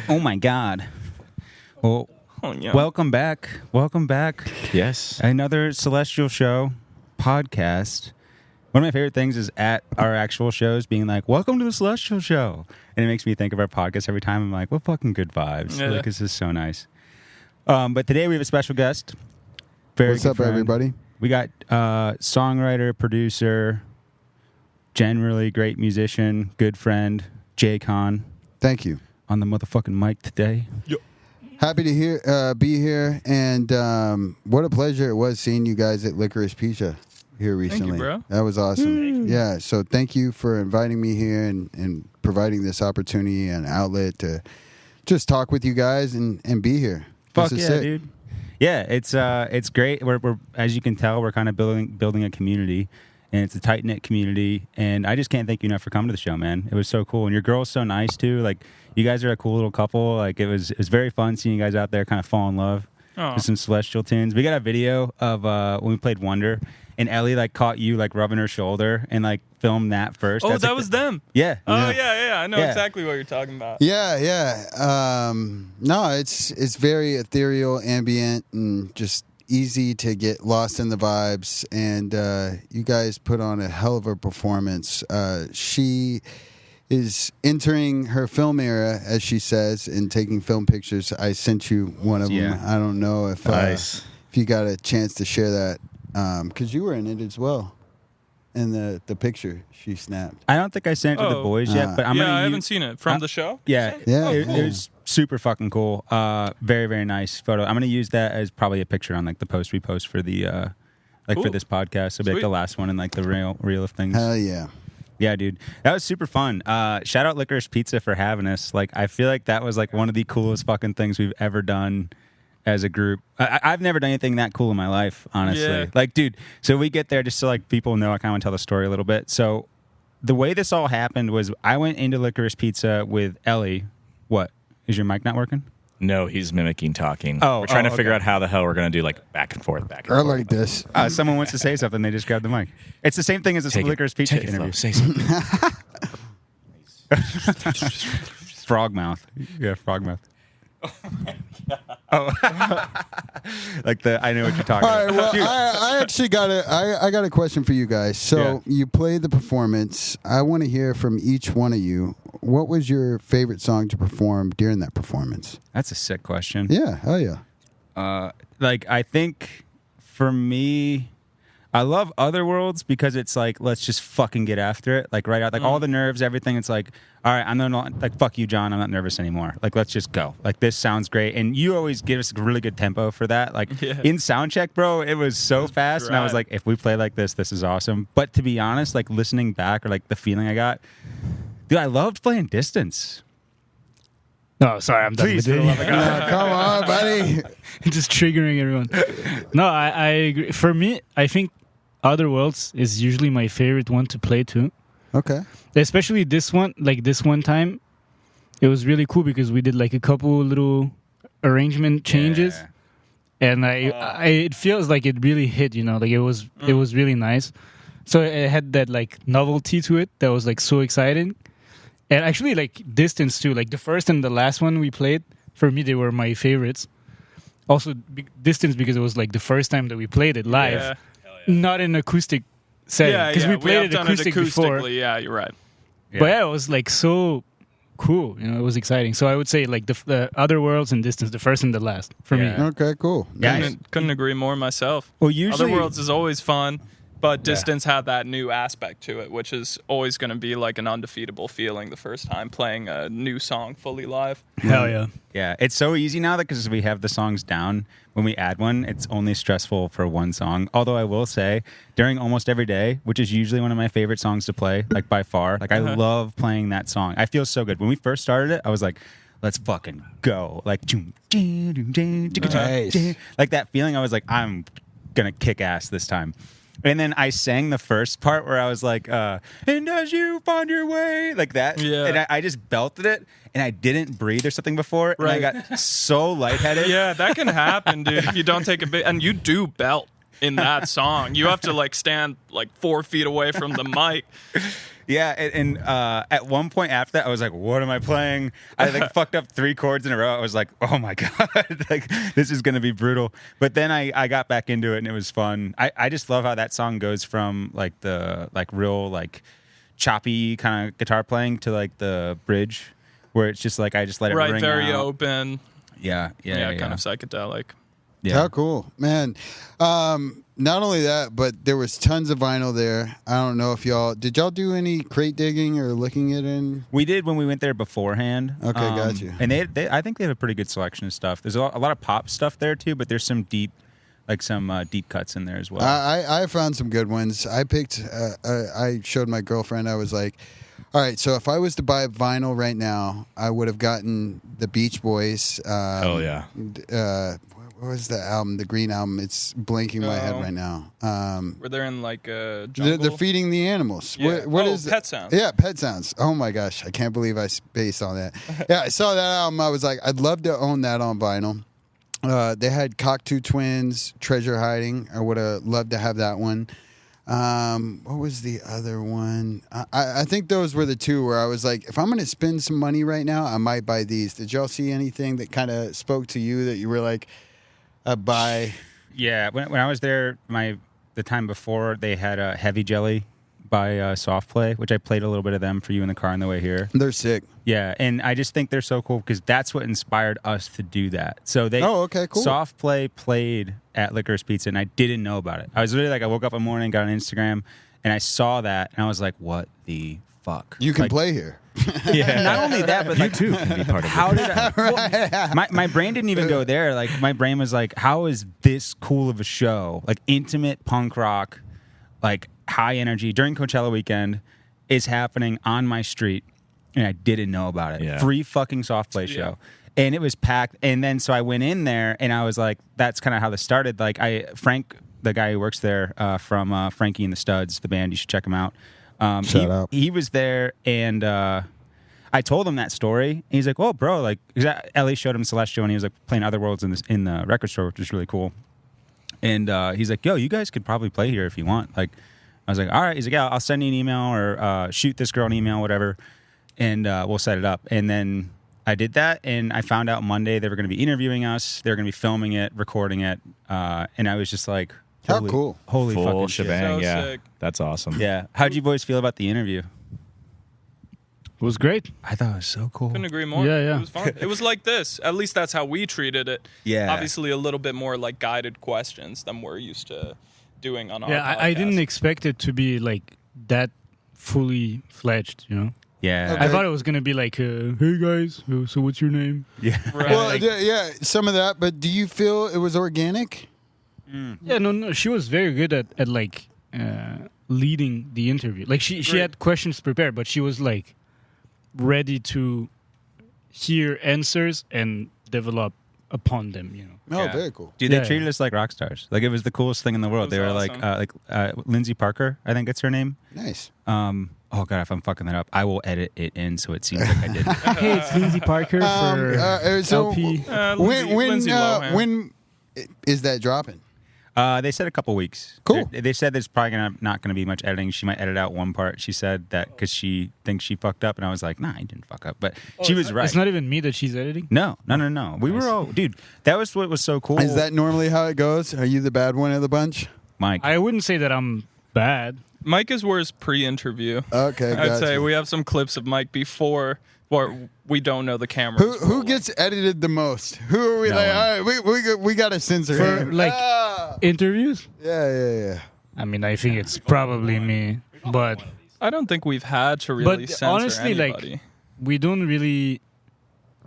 Oh my God. Well, yeah. welcome back. Welcome back. Yes. Another Celestial Show podcast. One of my favorite things is at our actual shows being like, welcome to the Celestial Show. And it makes me think of our podcast every time. I'm like, what fucking good vibes. Yeah. Like, this is so nice. But today we have a special guest. What's up, everybody? We got songwriter, producer, generally great musician, good friend, Jconn, Thank you. on the motherfucking mic today. Happy to be here, and what a pleasure it was seeing you guys at Licorice Pizza here recently. bro. That was awesome. Yeah, so thank you for inviting me here and providing this opportunity and outlet to just talk with you guys and be here. Fuck This is yeah, sick. dude. Yeah, it's great. We're as you can tell, we're kind of building a community, and it's a tight knit community. And I just can't thank you enough for coming to the show, man. It was so cool, and your girl's so nice too. Like, you guys are a cool little couple. Like, it was very fun seeing you guys out there kind of fall in love Aw. with some Celestial tunes. We got a video of when we played Wonder, and Ellie like caught you like rubbing her shoulder and like filmed that first. Oh, That's, that like, was them. Yeah. Oh, yeah. I know Yeah. exactly what you're talking about. Yeah. No, it's very ethereal, ambient, and just easy to get lost in the vibes. And you guys put on a hell of a performance. She is entering her film era, as she says, and taking film pictures. I sent you one of Yeah. them. I don't know if you got a chance to share that, because you were in it as well. In the picture she snapped. I don't think I sent it to the boys yet, but I'm I gonna haven't use, seen it. From the show? Yeah, Yeah. it Cool. was super fucking cool. Very, very nice photo. I'm gonna use that as probably a picture on like the post we post for the for Cool. this podcast. It'll be like Sweet. the last one and like the reel of things. Hell yeah. Yeah, dude, that was super fun. Shout out Licorice Pizza for having us. Like, I feel like that was like one of the coolest fucking things we've ever done as a group. I've never done anything that cool in my life, honestly. Yeah. Like, dude, so we get there just so like people know. I kind of want to tell the story a little bit. So the way this all happened was I went into Licorice Pizza with Ellie. What? Is your mic not working? No, he's mimicking talking. Oh, we're trying to okay. figure out how the hell we're going to do like back and forth, back and Or forth. like this. Someone wants to say something, they just grab the mic. It's the same thing as a Take it- Licorice Pizza take it, interview. Flo. Say something. Frog mouth. Yeah, frog mouth. Oh, like I know what you're talking All right, about. well, I actually got I got a question for you guys. So Yeah. you played the performance. I want to hear from each one of you. What was your favorite song to perform during that performance? That's a sick question. Yeah, hell yeah. Like, I think for me, I love Otherworlds because it's like, let's just fucking get after it. Like, right out, like all the nerves, everything. It's like, all right, I'm not like, fuck you, John. I'm not nervous anymore. Like, let's just go. Like, this sounds great. And you always give us a really good tempo for that. Like, Yeah. in soundcheck, bro, it was so fast. And I was right. like, if we play like this is awesome. But to be honest, like, listening back or like the feeling I got, dude, I loved playing Distance. No, sorry, I'm done Please, with for the love of it. God. Come on, buddy. Just triggering everyone. No, I agree. For me, I think Otherworlds is usually my favorite one to play too. Okay. Especially this one, like this one time, it was really cool because we did like a couple little arrangement changes, Yeah. and it feels like it really hit. You know, like it was really nice. So it had that like novelty to it that was like so exciting, and actually like Distance too. Like the first and the last one we played, for me they were my favorites. Also Distance because it was like the first time that we played it live, Yeah. not in acoustic setting. Yeah, Because we played have it done acoustic before. acoustically. Yeah, you're right. But yeah, it was like so cool. You know, it was exciting. So I would say like the Otherworlds and Distance, the first and the last for Yeah. me. Okay, cool. Yeah, Nice. Couldn't agree more myself. Well, usually Otherworlds is always fun, but Distance had that new aspect to it, which is always going to be like an undefeatable feeling the first time playing a new song fully live. Hell yeah. Yeah, it's so easy now that because we have the songs down. When we add one, it's only stressful for one song. Although I will say, during Almost Every Day, which is usually one of my favorite songs to play, like by far, like I love playing that song. I feel so good. When we first started it, I was like, let's fucking go. Like, Nice. like that feeling, I was like, I'm going to kick ass this time. And then I sang the first part where I was like, and as you find your way, like that. Yeah. And I just belted it, and I didn't breathe or something before, Right. and I got so lightheaded. Yeah, that can happen, dude, if you don't take a bit. And you do belt in that song. You have to like stand like 4 feet away from the mic. Yeah, and at one point after that, I was like, "What am I playing?" I like fucked up 3 chords in a row. I was like, "Oh my god, like this is gonna be brutal." But then I got back into it, and it was fun. I just love how that song goes from like the like real like choppy kind of guitar playing to like the bridge, where it's just like I just let it ring very out. open. Yeah, Kind of psychedelic. Yeah. How cool, man. Not only that, but there was tons of vinyl there. I don't know if did y'all do any crate digging or looking at it? We did when we went there beforehand. Okay, got you. And they I think they have a pretty good selection of stuff. There's a lot of pop stuff there too, but there's some deep cuts in there as well. I found some good ones. I picked. I showed my girlfriend. I was like, all right, so if I was to buy vinyl right now, I would have gotten the Beach Boys. Oh yeah. What was the album? The Green Album. It's blanking my head right now. Where they're in like a jungle. They're feeding the animals. Yeah. What is Pet Sounds. Yeah, Pet Sounds. Oh my gosh, I can't believe I spaced on that. Yeah, I saw that album. I was like, I'd love to own that on vinyl. They had Cockatoo Twins, Treasure Hiding. I would have loved to have that one. What was the other one? I think those were the two where I was like, if I'm going to spend some money right now, I might buy these. Did y'all see anything that kind of spoke to you that you were like, buy? Yeah, when I was there, the time before, they had a Heavy Jelly by Soft Play, which I played a little bit of them for you in the car on the way here. They're sick. Yeah, and I just think they're so cool because that's what inspired us to do that. So okay, cool. Soft Play played at Licorice Pizza, and I didn't know about it. I was really like, I woke up one morning, got on Instagram, and I saw that, and I was like, what the fuck? You can like, play here. Yeah, not only that, but You like, too can be part of how it. did I, well, my brain didn't even go there. Like my brain was like, how is this cool of a show? Like intimate punk rock, like high energy during Coachella weekend is happening on my street, and I didn't know about it. Yeah. Free fucking Soft Play show. And it was packed. And then so I went in there, and I was like, that's kind of how this started. Like Frank, the guy who works there from Frankie and the Studs, the band, you should check him out. Shout out. He was there, and I told him that story. And he's like, "Oh, bro!" Like, Ellie showed him Celestial, and he was like playing Other Worlds in the record store, which was really cool. And he's like, "Yo, you guys could probably play here if you want." Like, I was like, "All right." He's like, "Yeah, I'll send you an email or shoot this girl an email, whatever, and we'll set it up." And then I did that, and I found out Monday they were going to be interviewing us. They were going to be filming it, recording it, and I was just like, How cool. Holy Full fucking shit. shebang. So Yeah, sick. that's awesome. Yeah. How'd you boys feel about the interview? It was great. I thought it was so cool. Couldn't agree more. Yeah, yeah. It was fun. It was like this. At least that's how we treated it. Yeah. Obviously, a little bit more like guided questions than we're used to doing on our Yeah, podcast. I didn't expect it to be like that fully fledged, you know? Yeah. Okay. I thought it was going to be like, hey guys, so what's your name? Yeah. Right. Well, yeah, some of that. But do you feel it was organic? Yeah, no, she was very good at like leading the interview. Like she Great. had questions prepared, but she was like ready to hear answers and develop upon them, you know? Oh, Yeah. very cool. Dude, they Yeah, treated yeah. us like rock stars. Like it was the coolest thing in the world. It They was were awesome. like Lindsay Parker, I think it's her name. Nice. Oh god, if I'm fucking that up, I will edit it in so it seems like I did. Hey, it's Lindsay Parker for So LP. Lindsay Lohan. when is that dropping? They said a couple weeks. Cool. They said there's probably not going to be much editing. She might edit out one part. She said that because she thinks she fucked up, and I was like, nah, I didn't fuck up. But she was right. It's not even me that she's editing. No. We were all, dude. That was what was so cool. Is that normally how it goes? Are you the bad one of the bunch? Mike? I wouldn't say that I'm bad. Mike is worse pre-interview. Okay, I'd gotcha. say we have some clips of Mike before where we don't know the camera. Who gets edited the most? Who are we No like? one. All right, we got to censor For him. like interviews? Yeah. I mean, I think it's probably me, but I don't think we've had to really But censor honestly, like, anybody. we don't really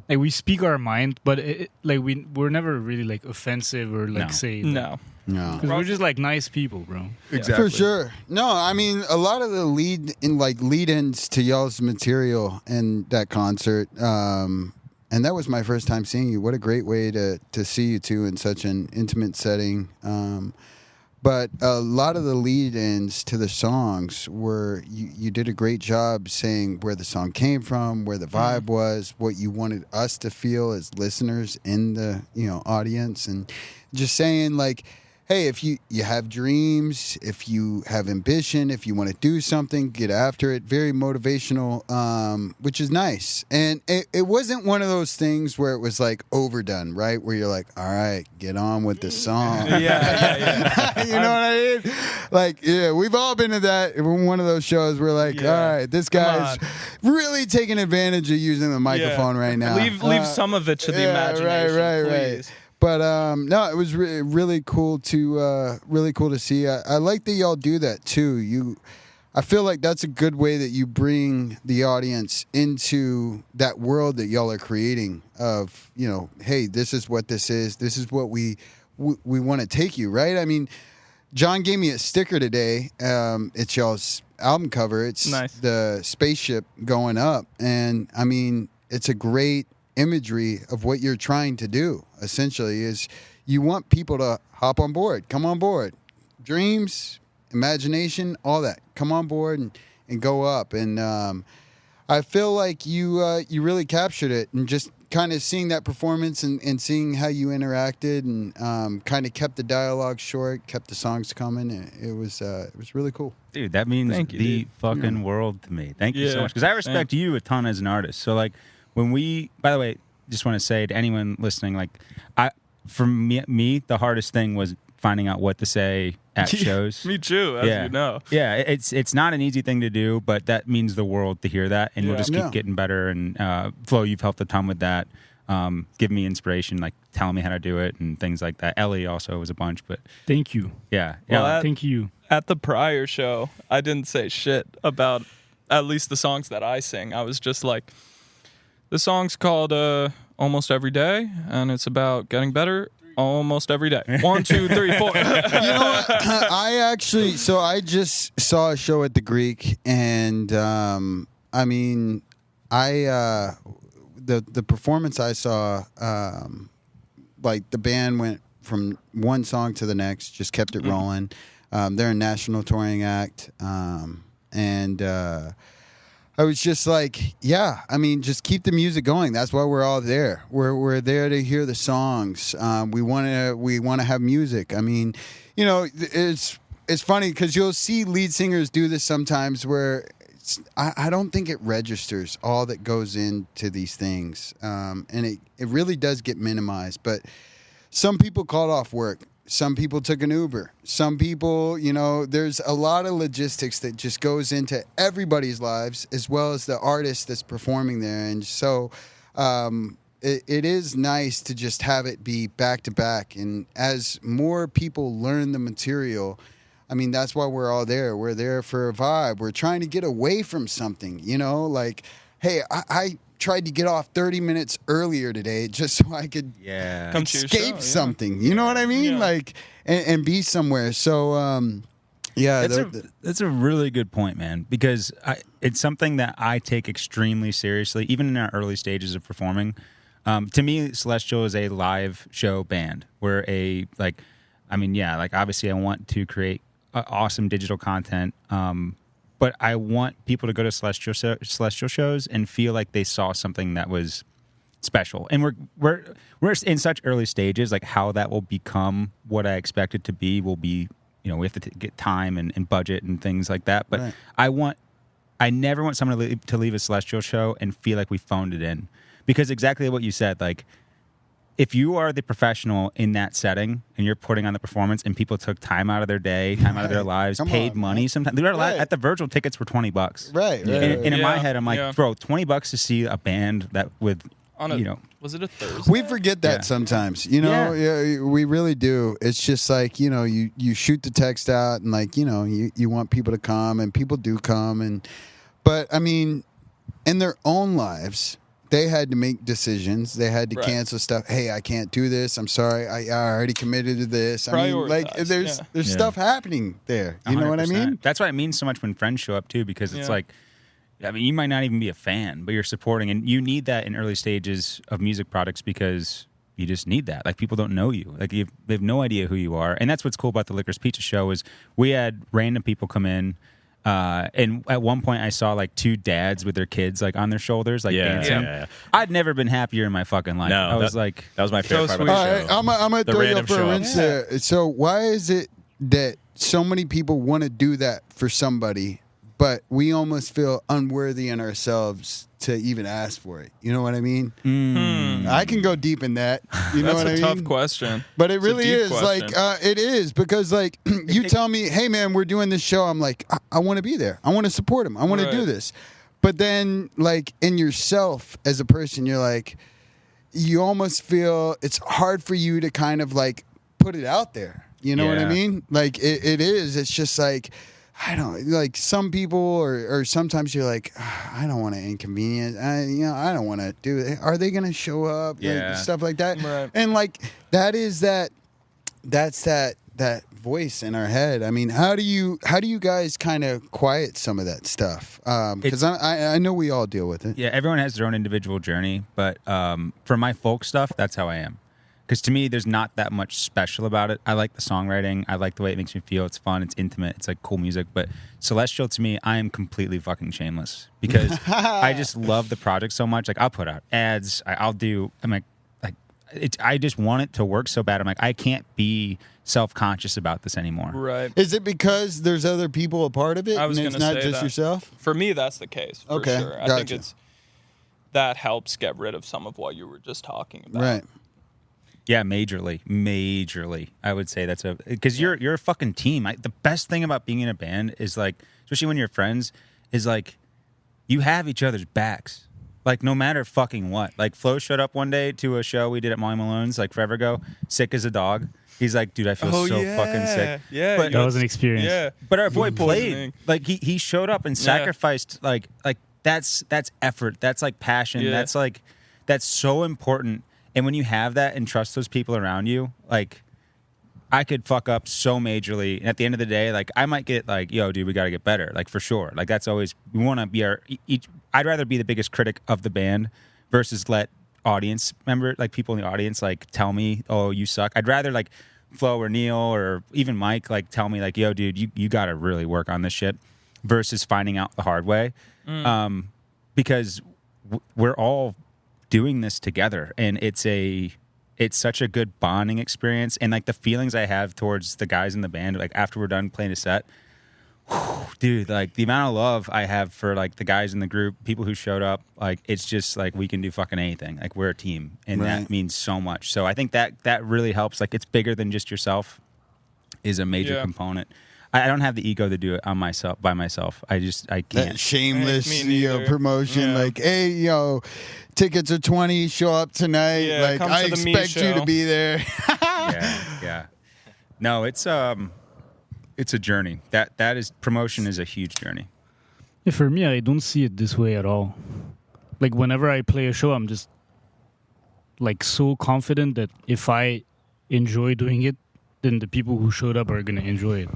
like we speak our mind, but like we're never really like offensive or like No. say No. No. because we're just like nice people, bro. For sure. No, I mean a lot of the lead-ins to y'all's material in that concert, and that was my first time seeing you. What a great way to see you two in such an intimate setting. But a lot of the lead-ins to the songs were you did a great job saying where the song came from, where the vibe was, what you wanted us to feel as listeners in the audience, and just saying like hey, if you have dreams, if you have ambition, if you want to do something, get after it. Very motivational, which is nice. And it wasn't one of those things where it was like overdone, right? Where you're like, all right, get on with the song. Yeah. You know what I mean? Like, yeah, we've all been to that. One of those shows where like, all right, this guy's really taking advantage of using the microphone right now. Leave some of it to the imagination, right. But no, it was really cool to see. I like that y'all do that too. I feel like that's a good way that you bring the audience into that world that y'all are creating. Of hey, this is what this is. This is what we want to take you. Right? I mean, John gave me a sticker today. It's y'all's album cover. It's nice. The spaceship going up, and I mean, it's a great imagery of what you're trying to do. Essentially, is you want people to hop on board, come on board, dreams, imagination, all that, come on board and go up. And I feel like you really captured it, and just kind of seeing that performance and seeing how you interacted and kind of kept the dialogue short, kept the songs coming. It was really cool. Dude, that means the fucking world to me. Thank you so much, because I respect you a ton as an artist. So like, when we, by the way, just want to say to anyone listening, like, for me, the hardest thing was finding out what to say at shows. Me too, as you know. Yeah, it's not an easy thing to do, but that means the world to hear that, and we'll just keep getting better. And Flo, you've helped a ton with that. Give me inspiration, like telling me how to do it and things like that. Ellie also was a bunch, but thank you. Yeah, Well, thank you. At the prior show, I didn't say shit about at least the songs that I sing. I was just like, the song's called Almost Every Day, and it's about getting better almost every day. 1, 2, 3, 4. You know what? I just saw a show at the Greek, and I mean, the performance I saw, like the band went from one song to the next, just kept it rolling. They're a national touring act, and I was just like, yeah, I mean, just keep the music going. That's why we're all there. We're there to hear the songs. We want to have music. I mean, it's funny because you'll see lead singers do this sometimes where I don't think it registers all that goes into these things, and it really does get minimized. But some people called off work. Some people took an Uber. Some people, there's a lot of logistics that just goes into everybody's lives, as well as the artist that's performing there. And so it is nice to just have it be back to back. And as more people learn the material, I mean, that's why we're all there. We're there for a vibe. We're trying to get away from something, like, hey, I tried to get off 30 minutes earlier today just so I could escape something. You know what I mean? Like, and be somewhere. So, that's a really good point, man, because it's something that I take extremely seriously, even in our early stages of performing. To me, Celestial is a live show band. We're obviously I want to create awesome digital content, but I want people to go to Celestial shows and feel like they saw something that was special. And we're in such early stages, like how that will become what I expect it to be will be, we have to get time and budget and things like that. But right. I never want someone to leave a Celestial show and feel like we phoned it in, because exactly what you said, like, if you are the professional in that setting and you're putting on the performance and people took time out of their day, time out of their lives, paid money sometimes. At the Virgil, tickets were $20. Right. And in my head, I'm like, bro, $20 to see a band that with, was it a Thursday? We forget that sometimes, we really do. It's just like, you shoot the text out and like, you want people to come, and people do come. But I mean, in their own lives, they had to make decisions. They had to cancel stuff. Hey, I can't do this. I'm sorry. I already committed to this. I mean, like, there's stuff happening there. You 100%. Know what I mean? That's why it means so much when friends show up too, because it's like, I mean, you might not even be a fan, but you're supporting, and you need that in early stages of music products, because you just need that. Like, people don't know you. Like, they have no idea who you are. And that's what's cool about the Licorice Pizza show is we had random people come in And at one point, I saw like two dads with their kids like on their shoulders, like dancing. Yeah. I'd never been happier in my fucking life. No, I was like, that was my favorite part sweet. about the All show. right, I'm gonna The throw you random up for a show-ups. rinse there. So why is it that so many people want to do that for somebody, but we almost feel unworthy in ourselves to even ask for it? You know what I mean? I can go deep in that. You know That's what I a mean? tough question. But it It's a really deep is question. like it is because like you tell me, hey man, we're doing this show. I'm like, I want to be there. I want to support him. I want to do Right. this. But then like in yourself as a person, you're like, you almost feel it's hard for you to kind of like put it out there. You know what I Yeah. mean? Like it is. It's just like. I don't like some people, or sometimes you're like, I don't want to inconvenience. I don't want to do it. Are they going to show up? Yeah. Like, stuff like that. Right. And like that's that voice in our head. I mean, how do you guys kind of quiet some of that stuff? Because I know we all deal with it. yeah, everyone has their own individual journey, but for my folk stuff, that's how I am. Because to me, there's not that much special about it. I like the songwriting. I like the way it makes me feel. It's fun. It's intimate. It's like cool music. But Celestial, to me, I am completely fucking shameless because I just love the project so much. Like I'll put out ads. I'll do. I'm like I just want it to work so bad. I'm like I can't be self-conscious about this anymore. Right. Is it because there's other people a part of it? I was and it's gonna not say just that. yourself? For me, that's the case. For Okay, sure. I think gotcha. it's that helps get rid of some of what you were just talking about. Right. Yeah, majorly. I would say that's because you're a fucking team. The best thing about being in a band is like, especially when you're friends, is like you have each other's backs. Like no matter fucking what. Like Flo showed up one day to a show we did at Molly Malone's like forever ago, sick as a dog. He's like, dude, I feel so fucking sick. Yeah. But- That was an experience. Yeah. But our boy Food played. poisoning. Like he showed up and sacrificed. Like that's effort. That's like passion. Yeah. That's so important. And when you have that and trust those people around you, like I could fuck up so majorly. And at the end of the day, like I might get like, yo, dude, we got to get better. Like for sure. Like that's always, we want to be I'd rather be the biggest critic of the band versus let audience member, like people in the audience, like tell me, oh, you suck. I'd rather like Flo or Neil or even Mike, like tell me like, yo, dude, you got to really work on this shit versus finding out the hard way. Because we're all doing this together and it's such a good bonding experience, and like the feelings I have towards the guys in the band, like after we're done playing a set, dude, like the amount of love I have for like the guys in the group, people who showed up, like it's just like we can do fucking anything. Like we're a team, and Right. that means so much. So I think that really helps. Like it's bigger than just yourself is a major component. I don't have the ego to do it by myself. I can't. That shameless Me neither. promotion, Yeah. like, hey, tickets are $20, show up tonight. Yeah, like come I to the me expect you to show. be there. yeah. No, it's a journey. That is promotion is a huge journey. Yeah, for me, I don't see it this way at all. Like whenever I play a show, I'm just like so confident that if I enjoy doing it, then the people who showed up are gonna enjoy it.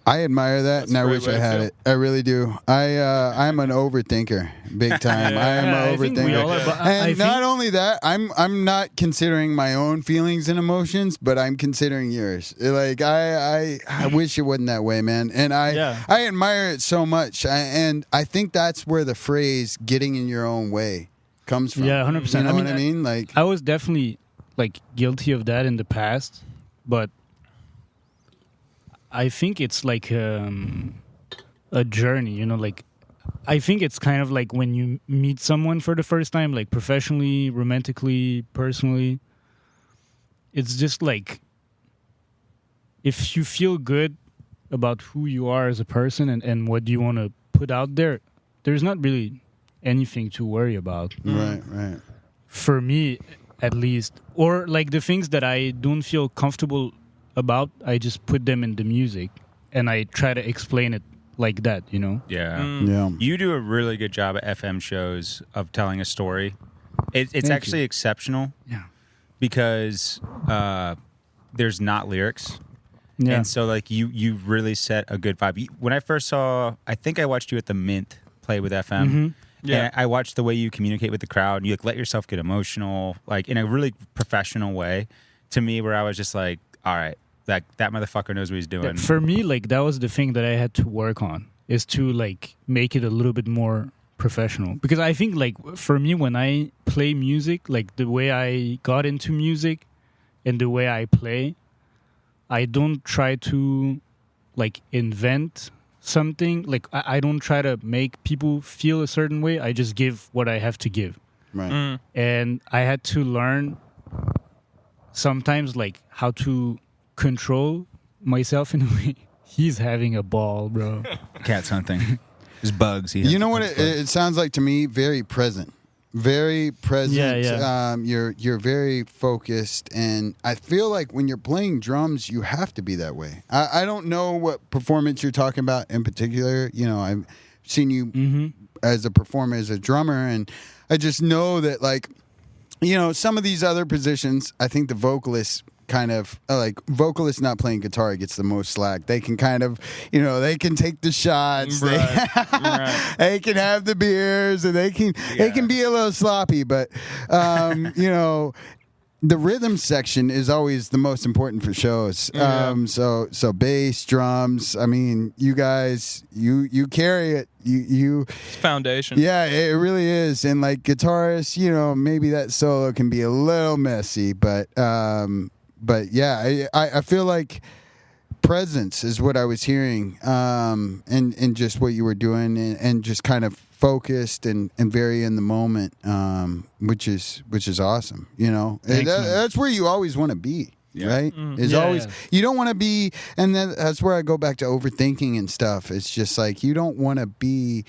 I admire that, That's and a I great wish way I to had feel. it. I really do. I'm an overthinker, big time. I am Yeah, an I think we overthinker. all are, but And I not think, only that, I'm not considering my own feelings and emotions, but I'm considering yours. Like I wish it wasn't that way, man. And I admire it so much. And I think that's where the phrase "getting in your own way" comes from. Yeah, 100%. You know I mean, what I mean? Like I was definitely like guilty of that in the past, but I think it's like a journey, like I think it's kind of like when you meet someone for the first time, like professionally, romantically, personally, it's just like if you feel good about who you are as a person and what you want to put out there, there's not really anything to worry about. right. For me, at least. Or like the things that I don't feel comfortable about, I just put them in the music and I try to explain it like that, Yeah. Yeah. You do a really good job at FM shows of telling a story. It's Thank actually you. exceptional Yeah. because there's not lyrics. Yeah. And so like you really set a good vibe. When I first I think I watched you at the Mint play with FM. Mhm. Yeah. And I watched the way you communicate with the crowd and you like let yourself get emotional, like in a really professional way to me, where I was just like, all right, that motherfucker knows what he's doing. For me, like that was the thing that I had to work on. is to like make it a little bit more professional, because I think like for me, when I play music, like the way I got into music and the way I play, I don't try to like invent something. Like I don't try to make people feel a certain way. I just give what I have to give. Right. And I had to learn sometimes like how to control myself in a way. He's having a ball, bro. Cat's hunting. There's bugs. You know what it sounds like to me? Very present. Very present. Yeah. You're very focused, and I feel like when you're playing drums, you have to be that way. I don't know what performance you're talking about in particular. You know, I've seen you as a performer, as a drummer, and I just know that, like, you know, some of these other positions, I think the vocalists kind of like vocalists not playing guitar gets the most slack. They can kind of, you know, they can take the shots, Right. they can have the beers, and they can be a little sloppy, but you know, the rhythm section is always the most important for shows. So bass, drums, I mean, you guys, you carry it. You It's foundation. yeah, it really is. And like guitarists, you know, maybe that solo can be a little messy, but yeah, I feel like presence is what I was hearing, and just what you were doing, and just kind of focused and very in the moment, which is awesome. You know, Thanks, that's where you always want to be. Yeah. Right? Is Yeah, always yeah. you don't want to be, and that's where I go back to overthinking and stuff. It's just like you don't want to be.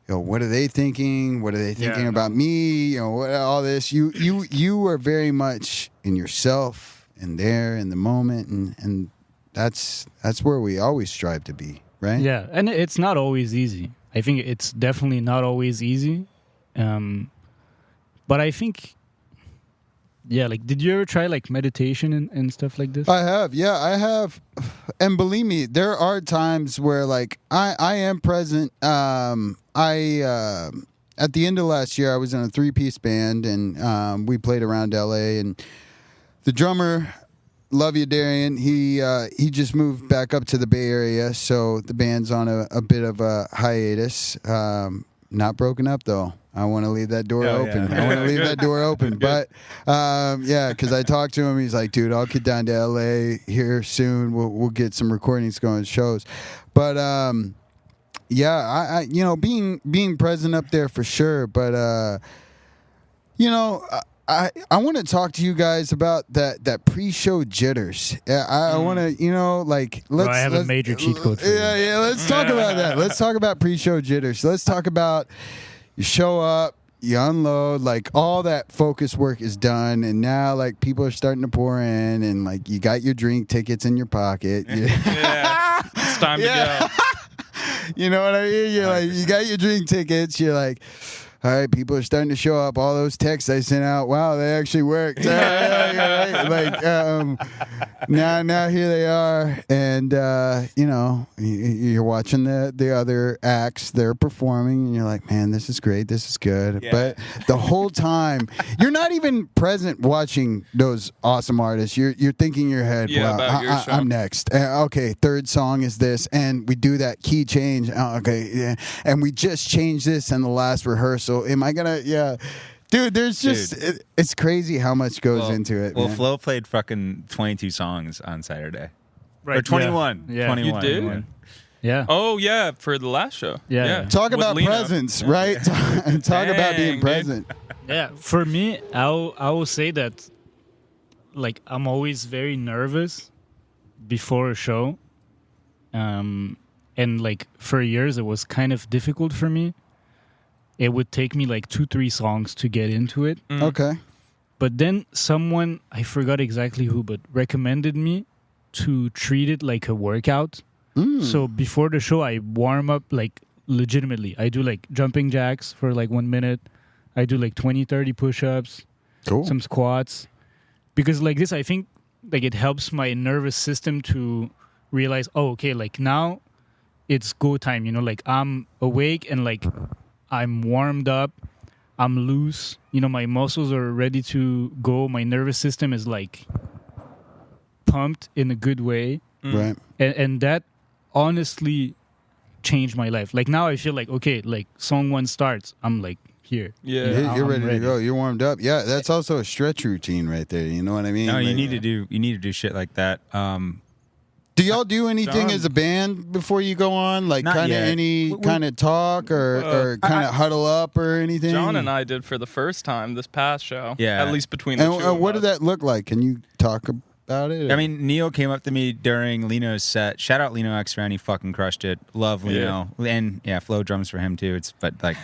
You know, what are they thinking? What are they thinking about me? You know, all this. You are very much in yourself and there in the moment, and that's where we always strive to be, right? Yeah, and it's not always easy. I think it's definitely not always easy. But I think, yeah, like, did you ever try like meditation and stuff like this? I have, and believe me, there are times where like I am present. At the end of last year, I was in a 3-piece band, and we played around LA, and the drummer, love you, Darian, he just moved back up to the Bay Area, so the band's on a bit of a hiatus. Not broken up though. I want to leave that door open. Yeah. I want to leave that door open. But yeah, because I talked to him. He's like, dude, I'll get down to LA here soon. We'll get some recordings going, shows. But yeah, I you know, being present up there for sure. But you know, I want to talk to you guys about that pre-show jitters. I want to, you know, like let's. I have a major cheat code for you. Yeah. Let's talk about that. Let's talk about pre-show jitters. Let's talk about you show up, you unload, like all that focus work is done, and now like people are starting to pour in, and like you got your drink tickets in your pocket. Yeah. It's time to go. You know what I mean? You're like, you got your drink tickets. You're like, all right, people are starting to show up. All those texts I sent out, wow, they actually worked. Like, now here they are, and you know, you're watching the other acts. They're performing, and you're like, man, this is great. This is good. Yeah. But the whole time, you're not even present watching those awesome artists. You're thinking in your head, Yeah, wow, about your show. I'm next. Okay, third song is this, and we do that key change. Okay, yeah, and we just changed this in the last rehearsal. Am I gonna? Yeah, dude. There's just it's crazy how much goes into it. Well, man. Flo played fucking 22 songs on Saturday. Right, Or 21. Yeah. 21. You did? 21. Yeah. Oh yeah, for the last show. Yeah. Talk With about Lena. presence, right? Talk about being Dang, present. Yeah, for me, I will say that, like, I'm always very nervous before a show, and like for years it was kind of difficult for me. It would take me like 2-3 songs to get into it, Okay. but then someone, I forgot exactly who, but recommended me to treat it like a workout. So before the show, I warm up like legitimately. I do like jumping jacks for like 1 minute. I do like 20-30 push-ups, Cool. some squats, because like this, I think like it helps my nervous system to realize, oh, okay, like now it's go time, you know, like I'm awake and like I'm warmed up, I'm loose, you know, my muscles are ready to go, my nervous system is like pumped in a good way, Right. and that honestly changed my life. Like now I feel like, okay, like song 1 starts, I'm like here. Yeah. You're I'm ready to ready. go. You're warmed up. Yeah, that's also a stretch routine right there. You know what I mean? No, you Like, need to do shit like that. do y'all do anything John- as a band before you go on? Like Not kind of yet. any kind of talk or kind of huddle up or anything? John and I did for the first time this past show. Yeah. At least between the two And of what did us. that look like? Can you talk about it? I mean, Neil came up to me during Lino's set. Shout out Lino X Ran, he fucking crushed it. Love Lino, and Flo drums for him too.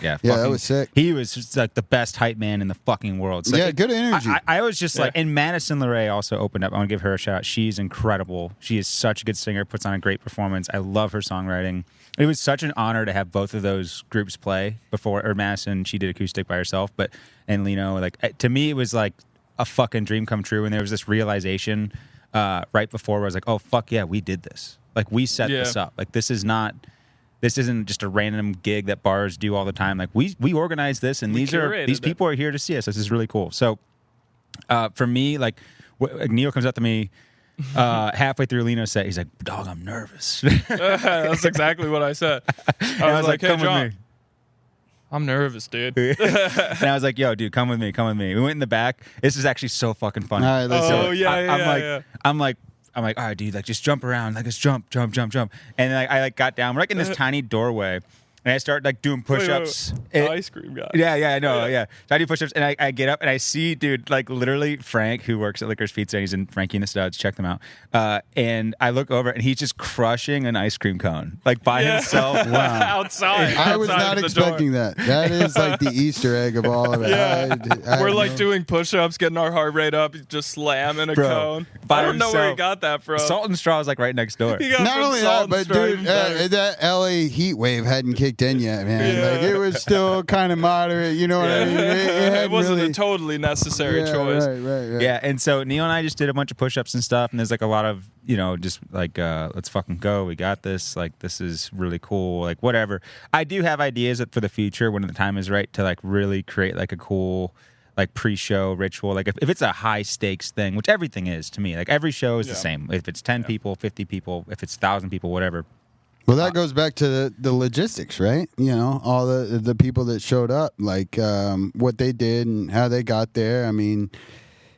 Yeah, that was sick. He was just like the best hype man in the fucking world. So, Yeah, like, good energy. I was just like, and Madison LeRae also opened up. I want to give her a shout out. She's incredible. She is such a good singer, puts on a great performance. I love her songwriting. It was such an honor to have both of those groups play before. Or Madison, she did acoustic by herself, and Lino, like to me, it was like a fucking dream come true. And there was this realization right before where I was like, oh fuck yeah, we did this. Like we set this up. Like this isn't just a random gig that bars do all the time. Like we organized this, and these curated people are here to see us. This is really cool. So for me, like Neil comes up to me halfway through Lino's set. He's like, "Dog, I'm nervous." That's exactly what I said. I was like, hey, "Come John, with me." I'm nervous, dude. And I was like, "Yo, dude, come with me. Come with me." We went in the back. This is actually so fucking funny. All right, let's do Oh, it. yeah, I'm like, all right, dude, like just jump around, like let's jump. And then like, I like got down. We're like in this tiny doorway, and I start like doing push-ups. Wait. Ice cream guy. Yeah, I know. Yeah. So I do push-ups, and I get up, and I see, dude, like literally Frank, who works at Licorice Pizza, and he's in Frankie and the Studs. Check them out. And I look over, and he's just crushing an ice cream cone, like by himself. Wow. Outside. I was outside not of the door. expecting that. That is like the Easter egg of all of it. Yeah. I We're had like no- doing push-ups, getting our heart rate up, just slamming a Bro, cone. by I don't know where he himself. got that from. Salt and Straw is like right next door. He got Not from only Salt that, and but Straw, dude, even better. that LA heat wave hadn't kicked in yet, man. Yeah. Like it was still kind of moderate. You know what I mean? It hadn't wasn't really, a totally necessary yeah, choice. Right. Yeah, and so Neil and I just did a bunch of push-ups and stuff, and there's like a lot of, just like, let's fucking go, we got this, like, this is really cool, like, whatever. I do have ideas for the future when the time is right to, like, really create, like, a cool, like, pre-show ritual. Like, if it's a high-stakes thing, which everything is to me, like, every show is the same. If it's 10 people, 50 people, if it's 1,000 people, whatever. Well, that goes back to the logistics, right? You know, all the people that showed up, like what they did and how they got there. I mean,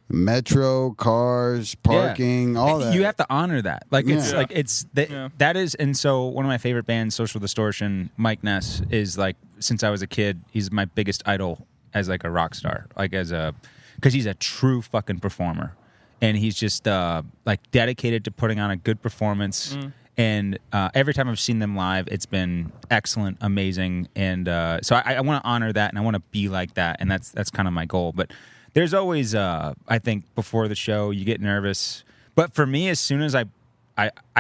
metro, cars, parking, all that. You have to honor that. Like it's Yeah. like it's that is. And so one of my favorite bands, Social Distortion, Mike Ness, is like, since I was a kid, he's my biggest idol as like a rock star, like because he's a true fucking performer, and he's just like dedicated to putting on a good performance. And every time I've seen them live, it's been excellent, amazing, and so I want to honor that, and I want to be like that, and that's kind of my goal. But there's always, I think, before the show, you get nervous. But for me, as soon as I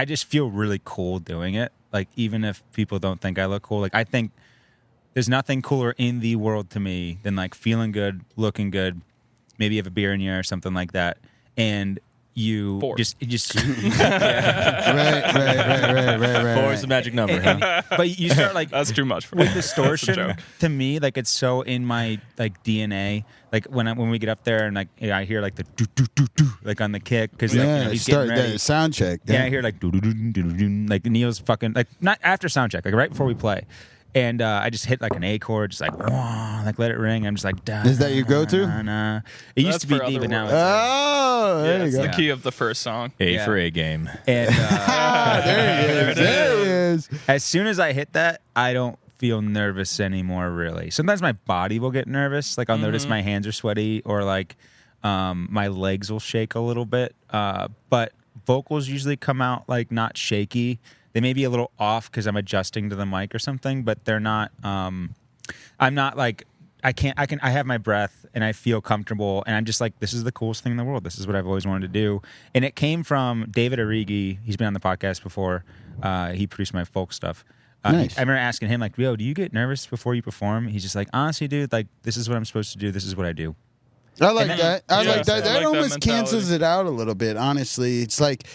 just feel really cool doing it. Like even if people don't think I look cool, like I think there's nothing cooler in the world to me than like feeling good, looking good, maybe you have a beer in you or something like that, and you Four. just right. Four is the magic number. Huh? but you start like That's too much for me. with distortion That's a joke. to me, like it's so in my like DNA. Like when we get up there and like I hear like the do do do do like on the kick because like, Yeah, he's start getting ready. that sound check. Yeah, I hear like do do do do do do like Neil's fucking like not after sound check, like right before we play. And I just hit like an A chord, just like wah, like let it ring. I'm just like, da, Is that your go-to? Nah. It used That's to be for D, but other now words. it's Oh, there Yeah, you it's go. the key of the first song. A Yeah. for A game. and There it is. as soon as I hit that, I don't feel nervous anymore, really. Sometimes my body will get nervous. Like I'll notice my hands are sweaty or like my legs will shake a little bit. But vocals usually come out like not shaky. They may be a little off because I'm adjusting to the mic or something, but they're not. I'm not like I have my breath and I feel comfortable and I'm just like, this is the coolest thing in the world. This is what I've always wanted to do. And it came from David Origi. He's been on the podcast before. He produced my folk stuff. Nice. I remember asking him like, yo, do you get nervous before you perform? He's just like, honestly, dude, like this is what I'm supposed to do. This is what I do. I like And that. I Yeah, like that. I That like that almost mentality. cancels it out a little bit, honestly. It's like,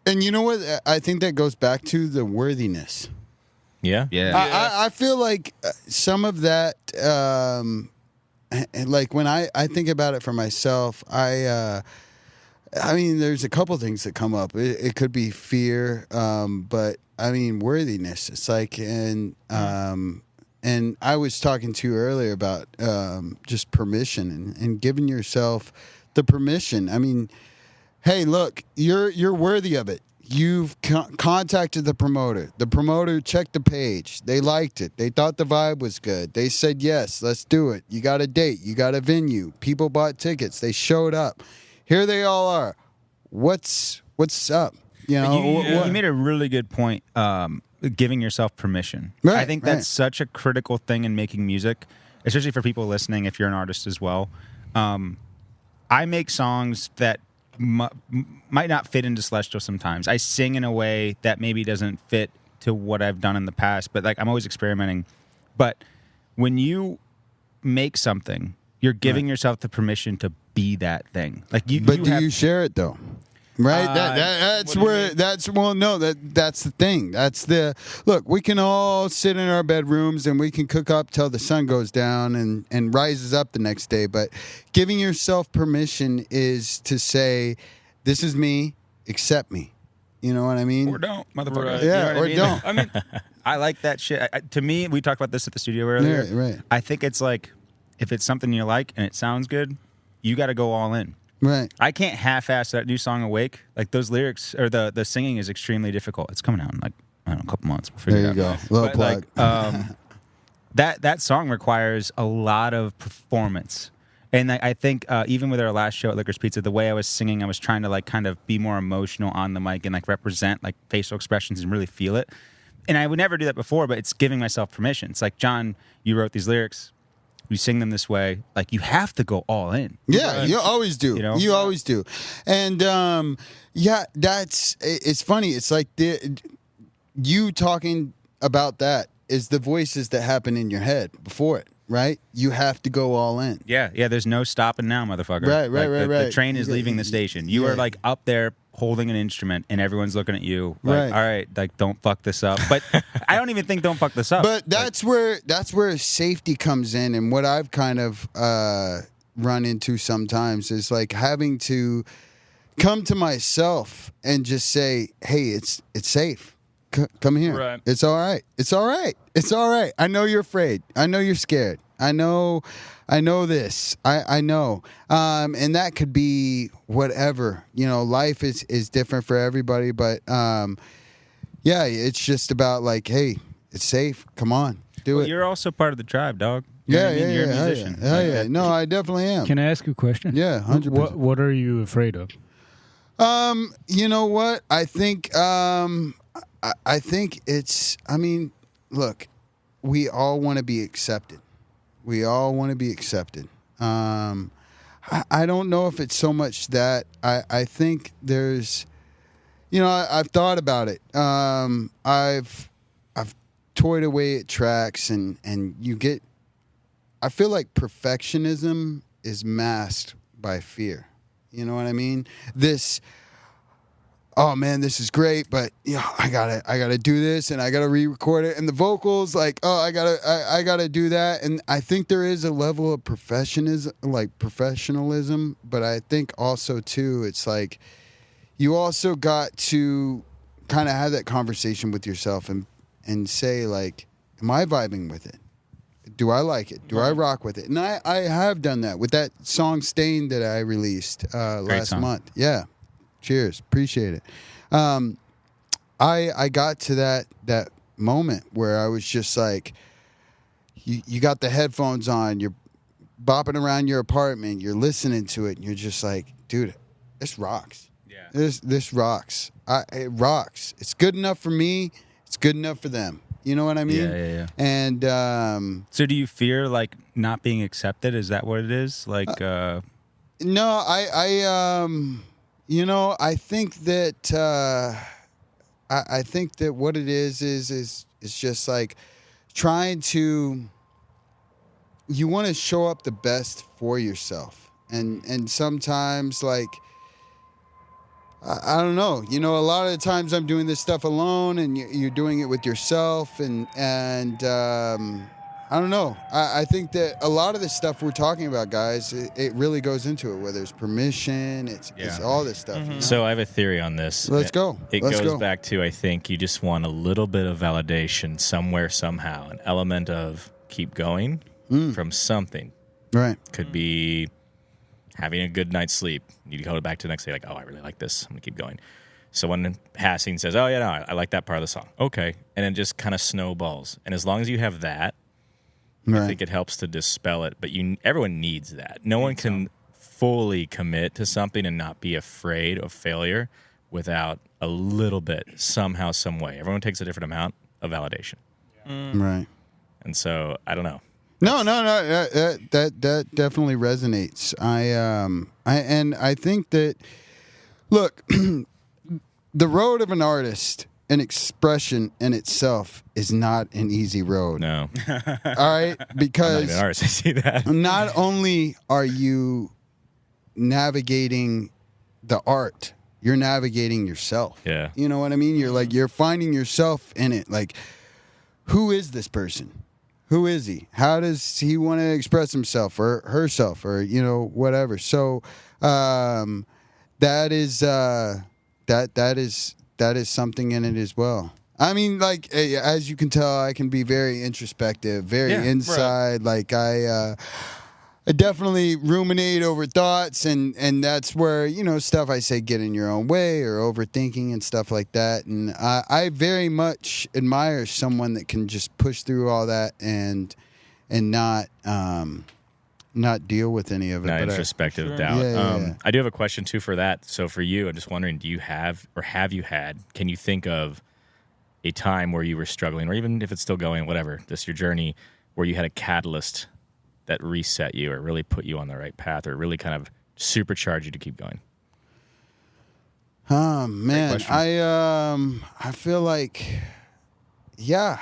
and you know what? I think that goes back to the worthiness. Yeah. I feel like some of that, like when I think about it for myself, I mean, there's a couple things that come up. It could be fear, but I mean, worthiness. It's like, and I was talking to you earlier about just permission and giving yourself the permission. I mean, hey, look, you're worthy of it. You've contacted the promoter. The promoter checked the page. They liked it. They thought the vibe was good. They said, yes, let's do it. You got a date. You got a venue. People bought tickets. They showed up. Here they all are. What's up? You know, you made a really good point. Giving yourself permission. Right, I think that's such a critical thing in making music, especially for people listening. If you're an artist as well, I make songs that might not fit into Celestial sometimes. I sing in a way that maybe doesn't fit to what I've done in the past, but like I'm always experimenting. But when you make something, you're giving yourself the permission to be that thing. Like you. But do you share it though? Right, that's where that's the thing. That's the look. We can all sit in our bedrooms and we can cook up till the sun goes down and rises up the next day. But giving yourself permission is to say, "This is me. Accept me." You know what I mean? Or don't, motherfucker. Right. You Yeah, know what or I mean? don't. I mean, I like that shit. To me, we talked about this at the studio earlier. Right. I think it's like if it's something you like and it sounds good, you got to go all in. Right. I can't half-ass that new song "Awake." Like those lyrics or the singing is extremely difficult. It's coming out in like I don't know, a couple months. We'll figure There you it out. go. Little But plug. that song requires a lot of performance, and I think even with our last show at Licorice Pizza, the way I was singing, I was trying to like kind of be more emotional on the mic and like represent like facial expressions and really feel it. And I would never do that before, but it's giving myself permission. It's like, John, you wrote these lyrics. You sing them this way, like you have to go all in. Yeah, you always do. You know? You always do. And it's funny. It's like you talking about that is the voices that happen in your head before it, right? You have to go all in. Yeah. There's no stopping now, motherfucker. Right. The train is leaving the station. You are like up there holding an instrument, and everyone's looking at you. Like, all right, like don't fuck this up. But I don't even think don't fuck this up. But that's where safety comes in, and what I've kind of run into sometimes is like having to come to myself and just say, "Hey, it's safe. Come here. Right. It's all right. It's all right. It's all right. I know you're afraid. I know you're scared. I know this. I know." And that could be whatever. You know, life is different for everybody, but yeah, it's just about like, hey, it's safe. Come on, do it. You're also part of the tribe, dog. You know what I mean? You're a musician. Hell yeah. No, I definitely am. Can I ask you a question? Yeah, 100%. What are you afraid of? You know what? I think I think it's, I mean, look, we all want to be accepted. We all want to be accepted. I don't know if it's so much that. I think there's, you know, I've thought about it. I've toyed away at tracks, and you get, I feel like perfectionism is masked by fear. You know what I mean? Oh man, this is great, but you know, I gotta do this, and I gotta re-record it, and the vocals, like, oh, I gotta do that, and I think there is a level of professionalism, but I think also too, it's like you also got to kind of have that conversation with yourself and say like, am I vibing with it? Do I like it? Do I rock with it? And I have done that with that song "Stain" that I released last month. Yeah. Cheers. Appreciate it. I got to that moment where I was just like, you got the headphones on, you're bopping around your apartment, you're listening to it, and you're just like, dude, this rocks. Yeah. This rocks. It rocks. It's good enough for me. It's good enough for them. You know what I mean? Yeah. And so do you fear like not being accepted? Is that what it is? Like no, you know, I think that I think that what it is just like trying to. You want to show up the best for yourself, and sometimes like I don't know. You know, a lot of the times I'm doing this stuff alone, and you're doing it with yourself, and I don't know. I think that a lot of the stuff we're talking about, guys, it really goes into it. Whether it's permission, it's all this stuff. You know? So I have a theory on this. Let's go. It goes back to, I think you just want a little bit of validation somewhere, somehow, an element of keep going from something. Right. Could be having a good night's sleep. You go back to the next day, like, oh, I really like this. I'm going to keep going. Someone passing says, oh, yeah, no, I like that part of the song. Okay. And it just kind of snowballs. And as long as you have that, I think it helps to dispel it. But everyone needs that. No one can fully commit to something and not be afraid of failure without a little bit, somehow, some way. Everyone takes a different amount of validation. Right. And so, I don't know. No. That definitely resonates. I think that, look, the road of an artist and expression in itself is not an easy road. No. All right? Because I'm not even an artist, I see that. not only are you navigating the art, you're navigating yourself. Yeah. You know what I mean? You're finding yourself in it. Like, who is this person? Who is he? How does he want to express himself or herself or, whatever. So that is something in it as well. I mean, like, as you can tell, I can be very introspective, very inside. Right. Like, I definitely ruminate over thoughts, and that's where, stuff I say get in your own way or overthinking and stuff like that. And I very much admire someone that can just push through all that and not deal with any of it. Not introspective doubt. Yeah. I do have a question, too, for that. So for you, I'm just wondering, do you have or have you had, can you think of a time where you were struggling, or even if it's still going, whatever, just your journey, where you had a catalyst that reset you or really put you on the right path or really kind of supercharge you to keep going? Man, I feel like, I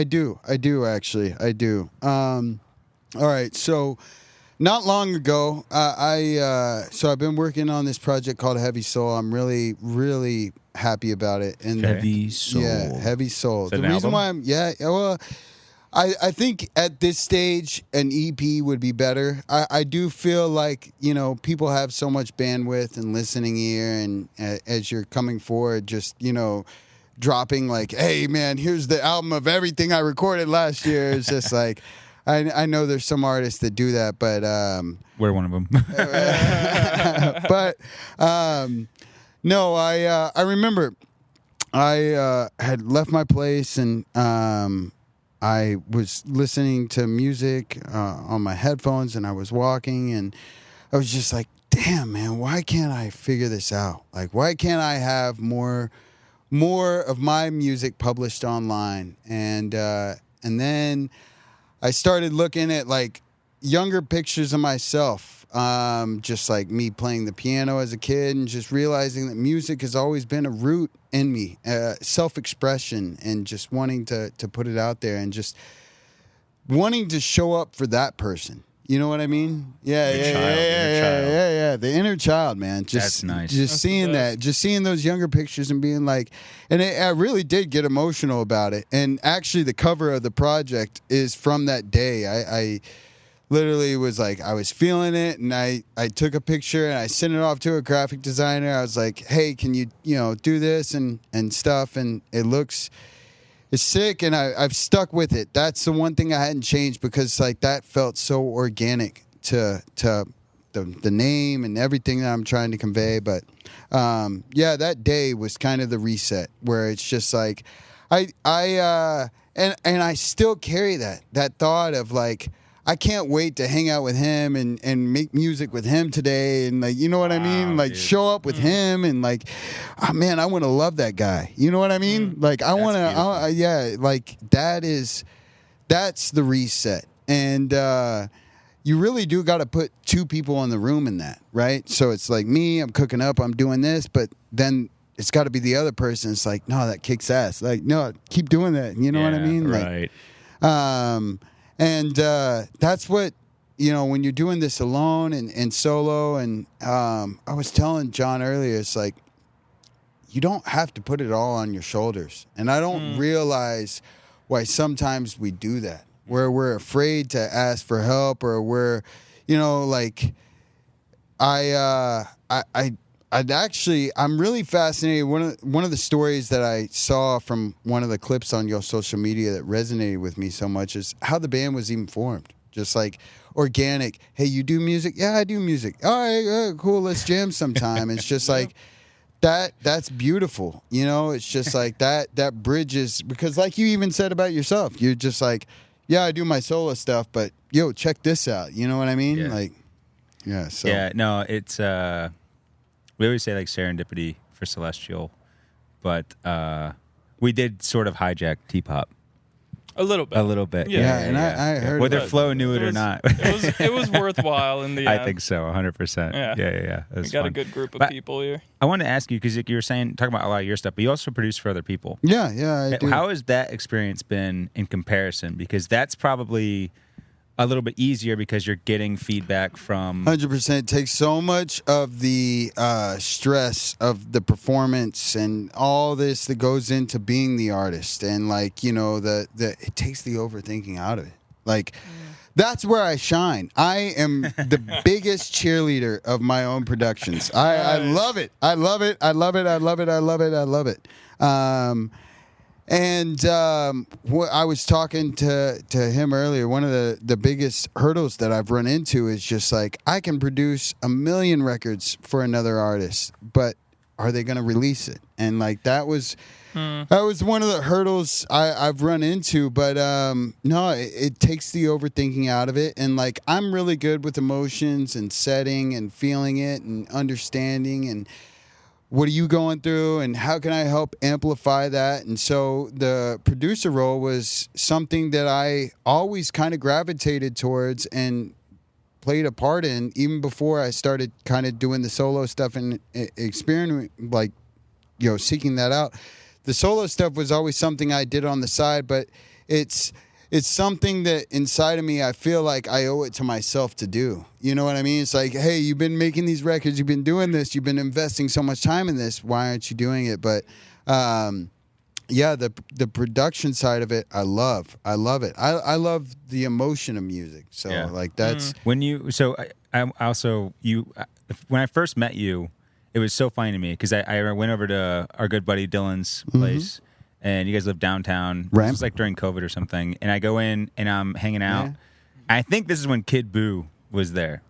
do actually. I do. All right, so not long ago, I've been working on this project called Heavy Soul. I'm really, really happy about it. And Heavy Soul. Yeah, Heavy Soul. Is that The an reason album? why I think at this stage an EP would be better. I do feel like, people have so much bandwidth and listening ear, and as you're coming forward, just, dropping like, hey man, here's the album of everything I recorded last year. It's just like, I know there's some artists that do that, but We're one of them. but no, I remember I had left my place, and I was listening to music on my headphones, and I was walking, and I was just like, damn, man, why can't I figure this out? Like, why can't I have more of my music published online? And then I started looking at like younger pictures of myself, just like me playing the piano as a kid, and just realizing that music has always been a root in me, self-expression, and just wanting to put it out there, and just wanting to show up for that person. You know what I mean? Yeah. The inner child, man. That's nice. Just seeing that, just seeing those younger pictures and being like, and I really did get emotional about it. And actually, the cover of the project is from that day. I literally was like, I was feeling it, and I took a picture and I sent it off to a graphic designer. I was like, hey, can you do this and stuff? And it's sick, and I've stuck with it. That's the one thing I hadn't changed, because like that felt so organic to the name and everything that I'm trying to convey. But that day was kind of the reset, where it's just like I I still carry that thought of like, I can't wait to hang out with him and make music with him today, and like, you know what I mean? Like, dude, show up with him, and like, oh, man, I want to love that guy. You know what I mean? Like, I want to, like that's the reset. And you really do got to put two people in the room in that, right? So it's like me, I'm cooking up, I'm doing this, but then it's got to be the other person. It's like, no, that kicks ass. Like, no, keep doing that. You know what I mean? Right. Like, and that's what, when you're doing this alone and solo, and I was telling John earlier, it's like, you don't have to put it all on your shoulders. And I don't realize why sometimes we do that, where we're afraid to ask for help, or we're, like, I'm really fascinated. One of the stories that I saw from one of the clips on your social media that resonated with me so much is how the band was even formed. Just like organic. Hey, you do music? Yeah, I do music. All right, cool. Let's jam sometime. It's just like that. That's beautiful. It's just like that bridges, because like you even said about yourself, you're just like, yeah, I do my solo stuff, but yo, check this out. You know what I mean? Yeah. Like, yeah. So Yeah, no, it's we always say like serendipity for Celestial, but we did sort of hijack T-pop A little bit. a little bit. Yeah, and I heard whether about Flo knew it or not. It was worthwhile in the end. I think so, 100%. Yeah. Yeah. It We was got fun. a good group of But people here. I wanted to ask you, because you were talking about a lot of your stuff, but you also produce for other people. Yeah, I do. How has that experience been in comparison? Because that's probably a little bit easier because you're getting feedback from 100%. It takes so much of the stress of the performance and all this that goes into being the artist, and like it takes the overthinking out of it. Like that's where I shine. I am the biggest cheerleader of my own productions. I love it. I love it. I love it. I love it. I love it. I love it. I was talking to him earlier. One of the biggest hurdles that I've run into is just like, I can produce 1 million records for another artist, but are they going to release it? And like that was one of the hurdles I've run into. But no, it takes the overthinking out of it. And like, I'm really good with emotions and setting and feeling it and understanding and what are you going through and how can I help amplify that? And so the producer role was something that I always kind of gravitated towards and played a part in, even before I started kind of doing the solo stuff and experimenting, like, seeking that out. The solo stuff was always something I did on the side, but it's something that inside of me, I feel like I owe it to myself to do. You know what I mean? It's like, hey, you've been making these records, you've been doing this, you've been investing so much time in this. Why aren't you doing it? But the production side of it, I love it. I love the emotion of music. So like that's when you. So I also when I first met you, it was so funny to me because I went over to our good buddy Dylan's place. And you guys live downtown. Right. This was like during COVID or something. And I go in and I'm hanging out. Yeah. I think this is when Kid Boo was there.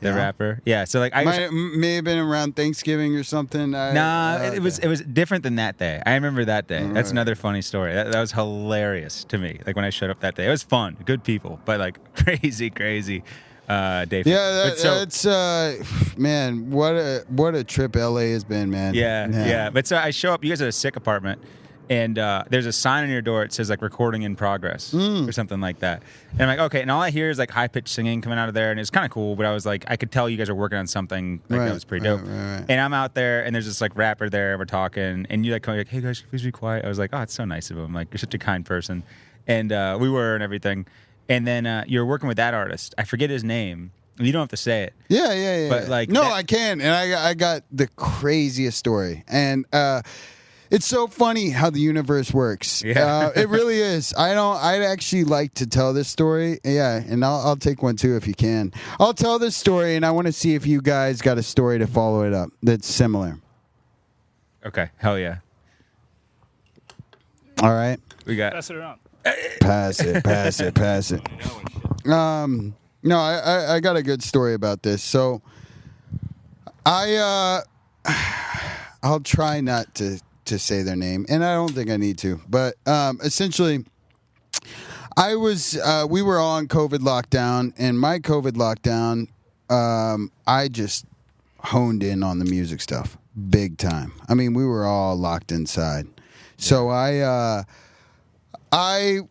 The rapper. Yeah. So like may have been around Thanksgiving or something. It was different than that day. I remember that day. Right. That's another funny story. That was hilarious to me. Like when I showed up that day. It was fun. Good people. But like crazy day. Yeah, it's man, what a trip LA has been, man. Yeah. But so I show up, you guys have a sick apartment. And there's a sign on your door. It says like recording in progress or something like that. And I'm like, okay. And all I hear is like high pitched singing coming out of there, and it's kind of cool. But I was like, I could tell you guys are working on something that was pretty dope. Right. And I'm out there, and there's this like rapper there. We're talking, and you like, hey guys, please be quiet. I was like, oh, it's so nice of him. Like you're such a kind person, and we were and everything. And then you're working with that artist. I forget his name. You don't have to say it. Yeah. But like, no, I can. And I got the craziest story. And it's so funny how the universe works. Yeah. It really is. I'd actually like to tell this story. Yeah, and I'll take one too if you can. I'll tell this story, and I want to see if you guys got a story to follow it up that's similar. Okay. Hell yeah. All right. We got. Pass it around. Pass it. No, I got a good story about this. So I'll try not to say their name, and I don't think I need to, but essentially we were all on COVID lockdown, and my COVID lockdown, I just honed in on the music stuff big time. I mean, we were all locked inside. So I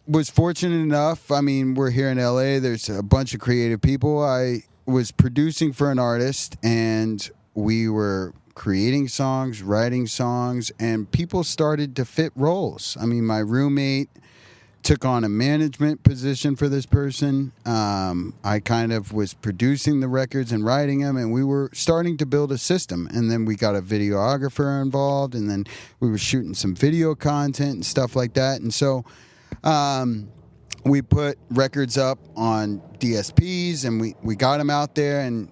was fortunate enough. I mean, we're here in LA. There's a bunch of creative people. I was producing for an artist, and we were creating songs, writing songs, and people started to fit roles. I mean, my roommate took on a management position for this person. I kind of was producing the records and writing them, and we were starting to build a system. And then we got a videographer involved, and then we were shooting some video content and stuff like that. And so we put records up on DSPs, and we got them out there, and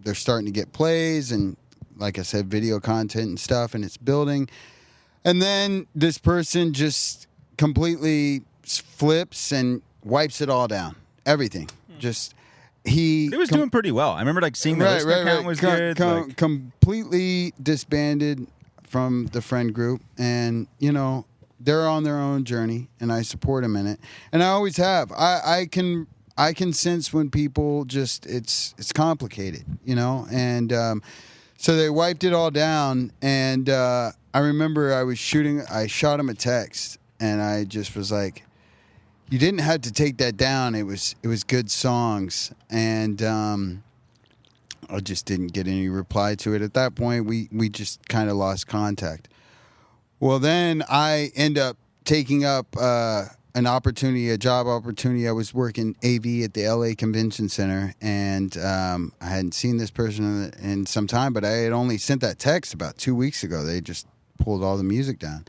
they're starting to get plays, and like I said, video content and stuff, and it's building. And then this person just completely flips and wipes it all down. Everything. Just he was doing pretty well. I remember like seeing the listener count was good. Completely disbanded from the friend group, and they're on their own journey, and I support them in it, and I always have. I can sense when people just it's complicated, and so they wiped it all down, and I remember I shot him a text, and I just was like, you didn't have to take that down. It was good songs, and I just didn't get any reply to it. At that point, we just kind of lost contact. Well, then I end up taking up an opportunity, a job opportunity. I was working AV at the LA Convention Center, and I hadn't seen this person in some time, but I had only sent that text about 2 weeks ago. They just pulled all the music down.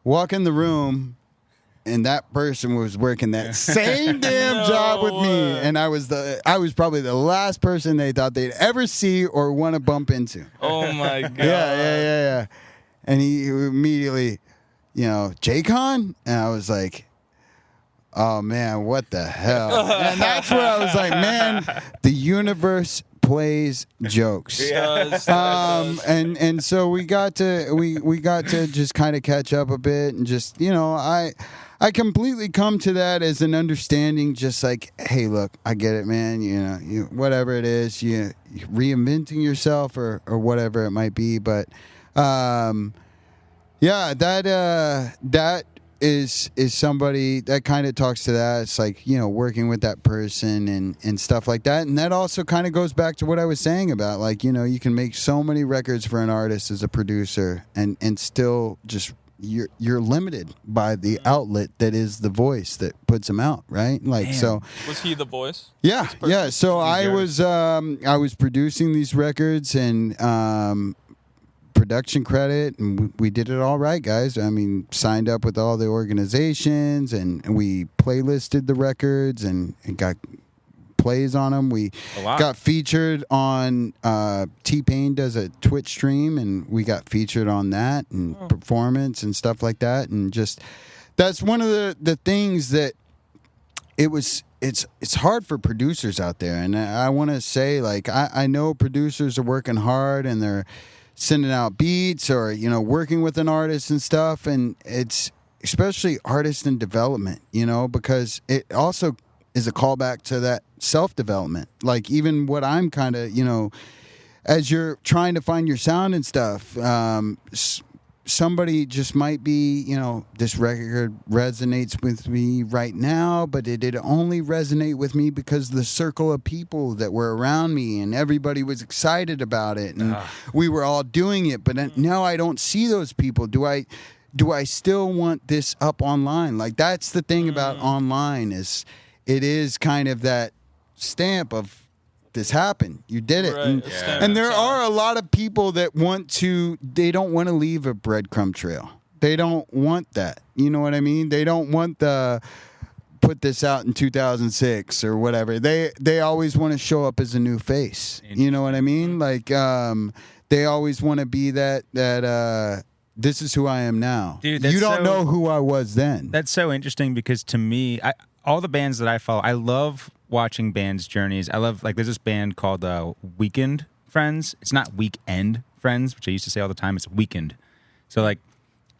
Walk in the room, and that person was working that same damn job with me, and I was probably the last person they thought they'd ever see or want to bump into. Oh my god! Yeah. And he immediately, Jconn, and I was like, oh man, what the hell? And that's where I was like, man, the universe plays jokes. And so we got to just kind of catch up a bit, and just I completely come to that as an understanding, just like, hey, look, I get it, man. You whatever it is, you reinventing yourself or whatever it might be, but that is somebody that kind of talks to that. It's like, working with that person and stuff like that. And that also kind of goes back to what I was saying about, like, you can make so many records for an artist as a producer, and still just you're limited by the outlet that is the voice that puts them out, right? Like, man. So was he the voice? Yeah. So I was producing these records, and production credit, and we did it all right, guys. I mean, signed up with all the organizations, and we playlisted the records and got plays on them. We got featured on T-Pain does a Twitch stream, and we got featured on that, and performance and stuff like that. And just that's one of the things that it's hard for producers out there. And I want to say, like, I know producers are working hard, and they're sending out beats or working with an artist and stuff, and it's especially artist in development, because it also is a callback to that self-development. Like, even what I'm kind of, as you're trying to find your sound and stuff, somebody just might be, this record resonates with me right now, but it did only resonate with me because the circle of people that were around me, and everybody was excited about it, and we were all doing it. But now I don't see those people. Do I still want this up online? Like, that's the thing about online, is it is kind of that stamp of, this happened, you did it. Right, and there are a lot of people that they don't want to leave a breadcrumb trail. They don't want that. You know what I mean? They don't want put this out in 2006 or whatever. They always want to show up as a new face. You know what I mean? Like, they always want to be that this is who I am now. Dude, you don't know who I was then. That's so interesting, because to me, all the bands that I follow, I love watching bands' journeys. I love, like, there's this band called Weekend Friends. It's not Weekend Friends, which I used to say all the time. It's Weekend. So, like,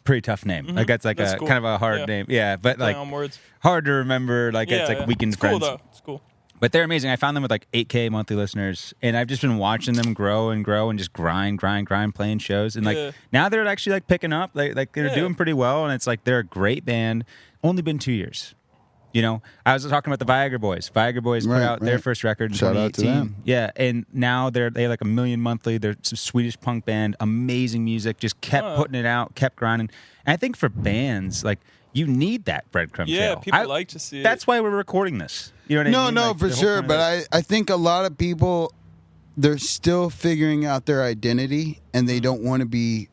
pretty tough name. Like, that's like that's a cool. kind of a hard name. Yeah, but Play like on words. hard to remember. Like, it's like Weekend it's Friends. Cool though. It's cool. But they're amazing. I found them with like 8K monthly listeners, and I've just been watching them grow and grow and just grind, playing shows. And like now they're actually like picking up. Like they're doing pretty well, and it's like they're a great band. Only been 2 years. I was talking about the Viagra Boys. Viagra Boys put out their first record in 2018. Out to them. Yeah, and now they have like 1 million monthly. They're some Swedish punk band, amazing music. Just kept putting it out, kept grinding. And I think for bands, like, you need that breadcrumb trail. Yeah, people like to see it. That's why we're recording this. You know what I mean? No, like, for sure. But I think a lot of people, they're still figuring out their identity, and they don't want to be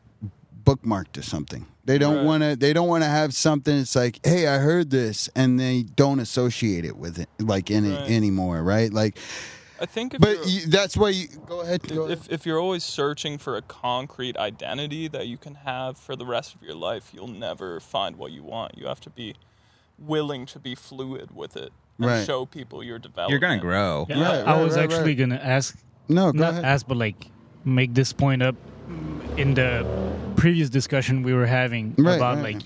bookmarked to something. They don't Right. want to. They don't want to have something. It's like, hey, I heard this, and they don't associate it with it like in it Right. anymore, right? Like, I think if but you're, that's why you go ahead. Go ahead. if you're always searching for a concrete identity that you can have for the rest of your life, you'll never find what you want. You have to be willing to be fluid with it and Right. show people your development. You're gonna grow. Yeah, Right, I right, was right, actually right. gonna ask, No, go not ahead. ask, but like make this point up in the previous discussion we were having Right, about right. like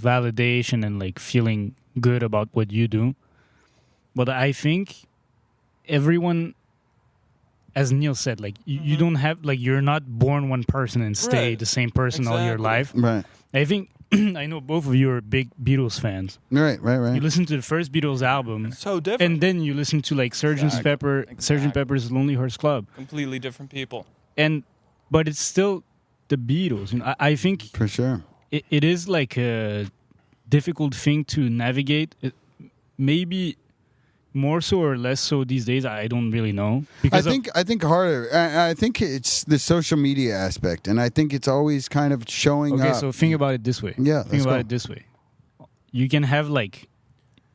validation and like feeling good about what you do. But I think everyone, as Neil said, like you don't have like you're not born one person and stay Right. the same person all your Exactly. life. Right, I think I know both of you are big Beatles fans. right, right, You right. listen to the first Beatles album, So different. and then you listen to like Sgt. Exactly. Pepper's Lonely Hearts Club, completely different people. but it's still the Beatles. I think For sure. it is like a difficult thing to navigate. Maybe more so or less so these days. I don't really know. I think harder. I think it's the social media aspect, and I think it's always kind of showing Okay, up. so think about it this way. Yeah, think let's about go. it this way. You can have like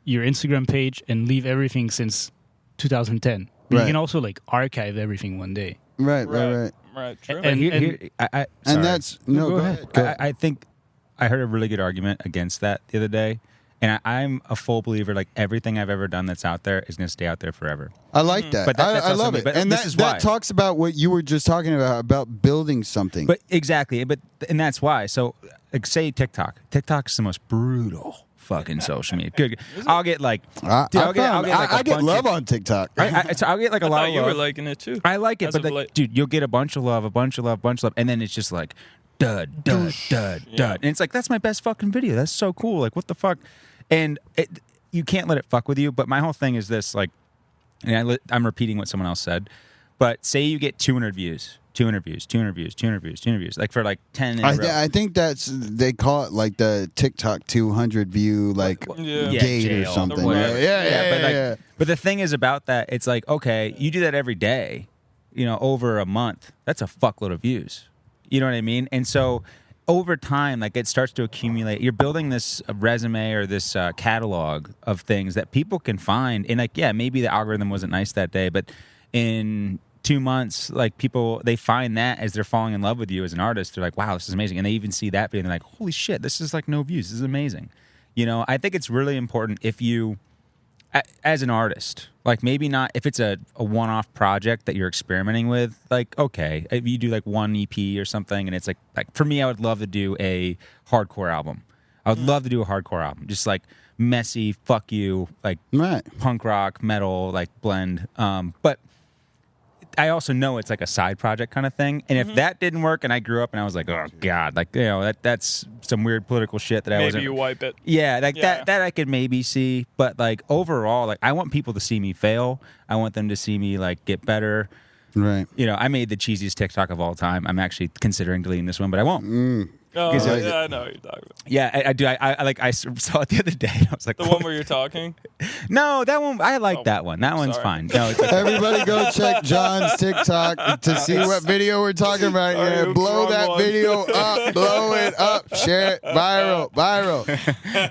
your Instagram page and leave everything since 2010. But Right. you can also like archive everything one day. Right, right. Right. True. And- Sorry. And that's no. Go ahead. Go ahead. I think I heard a really good argument against that the other day, and I'm a full believer. Like everything I've ever done that's out there is going to stay out there forever. I like that. But that's I also love me. it. But And this that, is why. that talks about what you were just talking about building something. But exactly, and that's why. So, like, say TikTok. TikTok's the most brutal fucking social media. Good. I'll get like, dude, I'll get like I a get bunch love of, on TikTok. so I'll get like a I lot thought of you love. were liking it too. I like it, As but of like, late. dude, you'll get a bunch of love, and then it's just like dud, dud, dud, dud, and it's like that's my best fucking video. That's so cool. Like, what the fuck? And you can't let it fuck with you. But my whole thing is this, like, and I'm repeating what someone else said, but say you get 200 views, like for like 10 in a row. I think they call it like the TikTok 200 view like Yeah. gate or jail, something. whatever. Yeah. But the thing is about that, it's like, okay, you do that every day, over a month. That's a fuckload of views. You know what I mean? And so over time, like it starts to accumulate. You're building this resume or this catalog of things that people can find. And like, yeah, maybe the algorithm wasn't nice that day, but in 2 months, like people, they find that as they're falling in love with you as an artist, they're like, wow, this is amazing. And they even see that video and they're like, holy shit, this is like no views. This is amazing. I think it's really important if you, as an artist, like maybe not if it's a one-off project that you're experimenting with, like, okay, if you do like one EP or something and it's like for me, I would love to do a hardcore album. I would love to do a hardcore album, just like messy, fuck you, like Right. punk rock, metal, like blend. But I also know it's like a side project kind of thing. And if that didn't work and I grew up and I was like, oh God, like, that's some weird political shit that I Maybe wasn't. you wipe it. Yeah, like Yeah. that I could maybe see. But like overall, like I want people to see me fail. I want them to see me like get better. Right. I made the cheesiest TikTok of all time. I'm actually considering deleting this one, but I won't. Oh, Because yeah, I know what you're talking about. Yeah, I do. I saw it the other day. And I was like, The one where you're talking? no, that one. I like Oh, that one. That one's sorry. fine. No, it's okay. Everybody go check John's TikTok to see what video we're talking about. Sorry, Yeah, oops, blow wrong that one. video up, blow it up, share it, viral.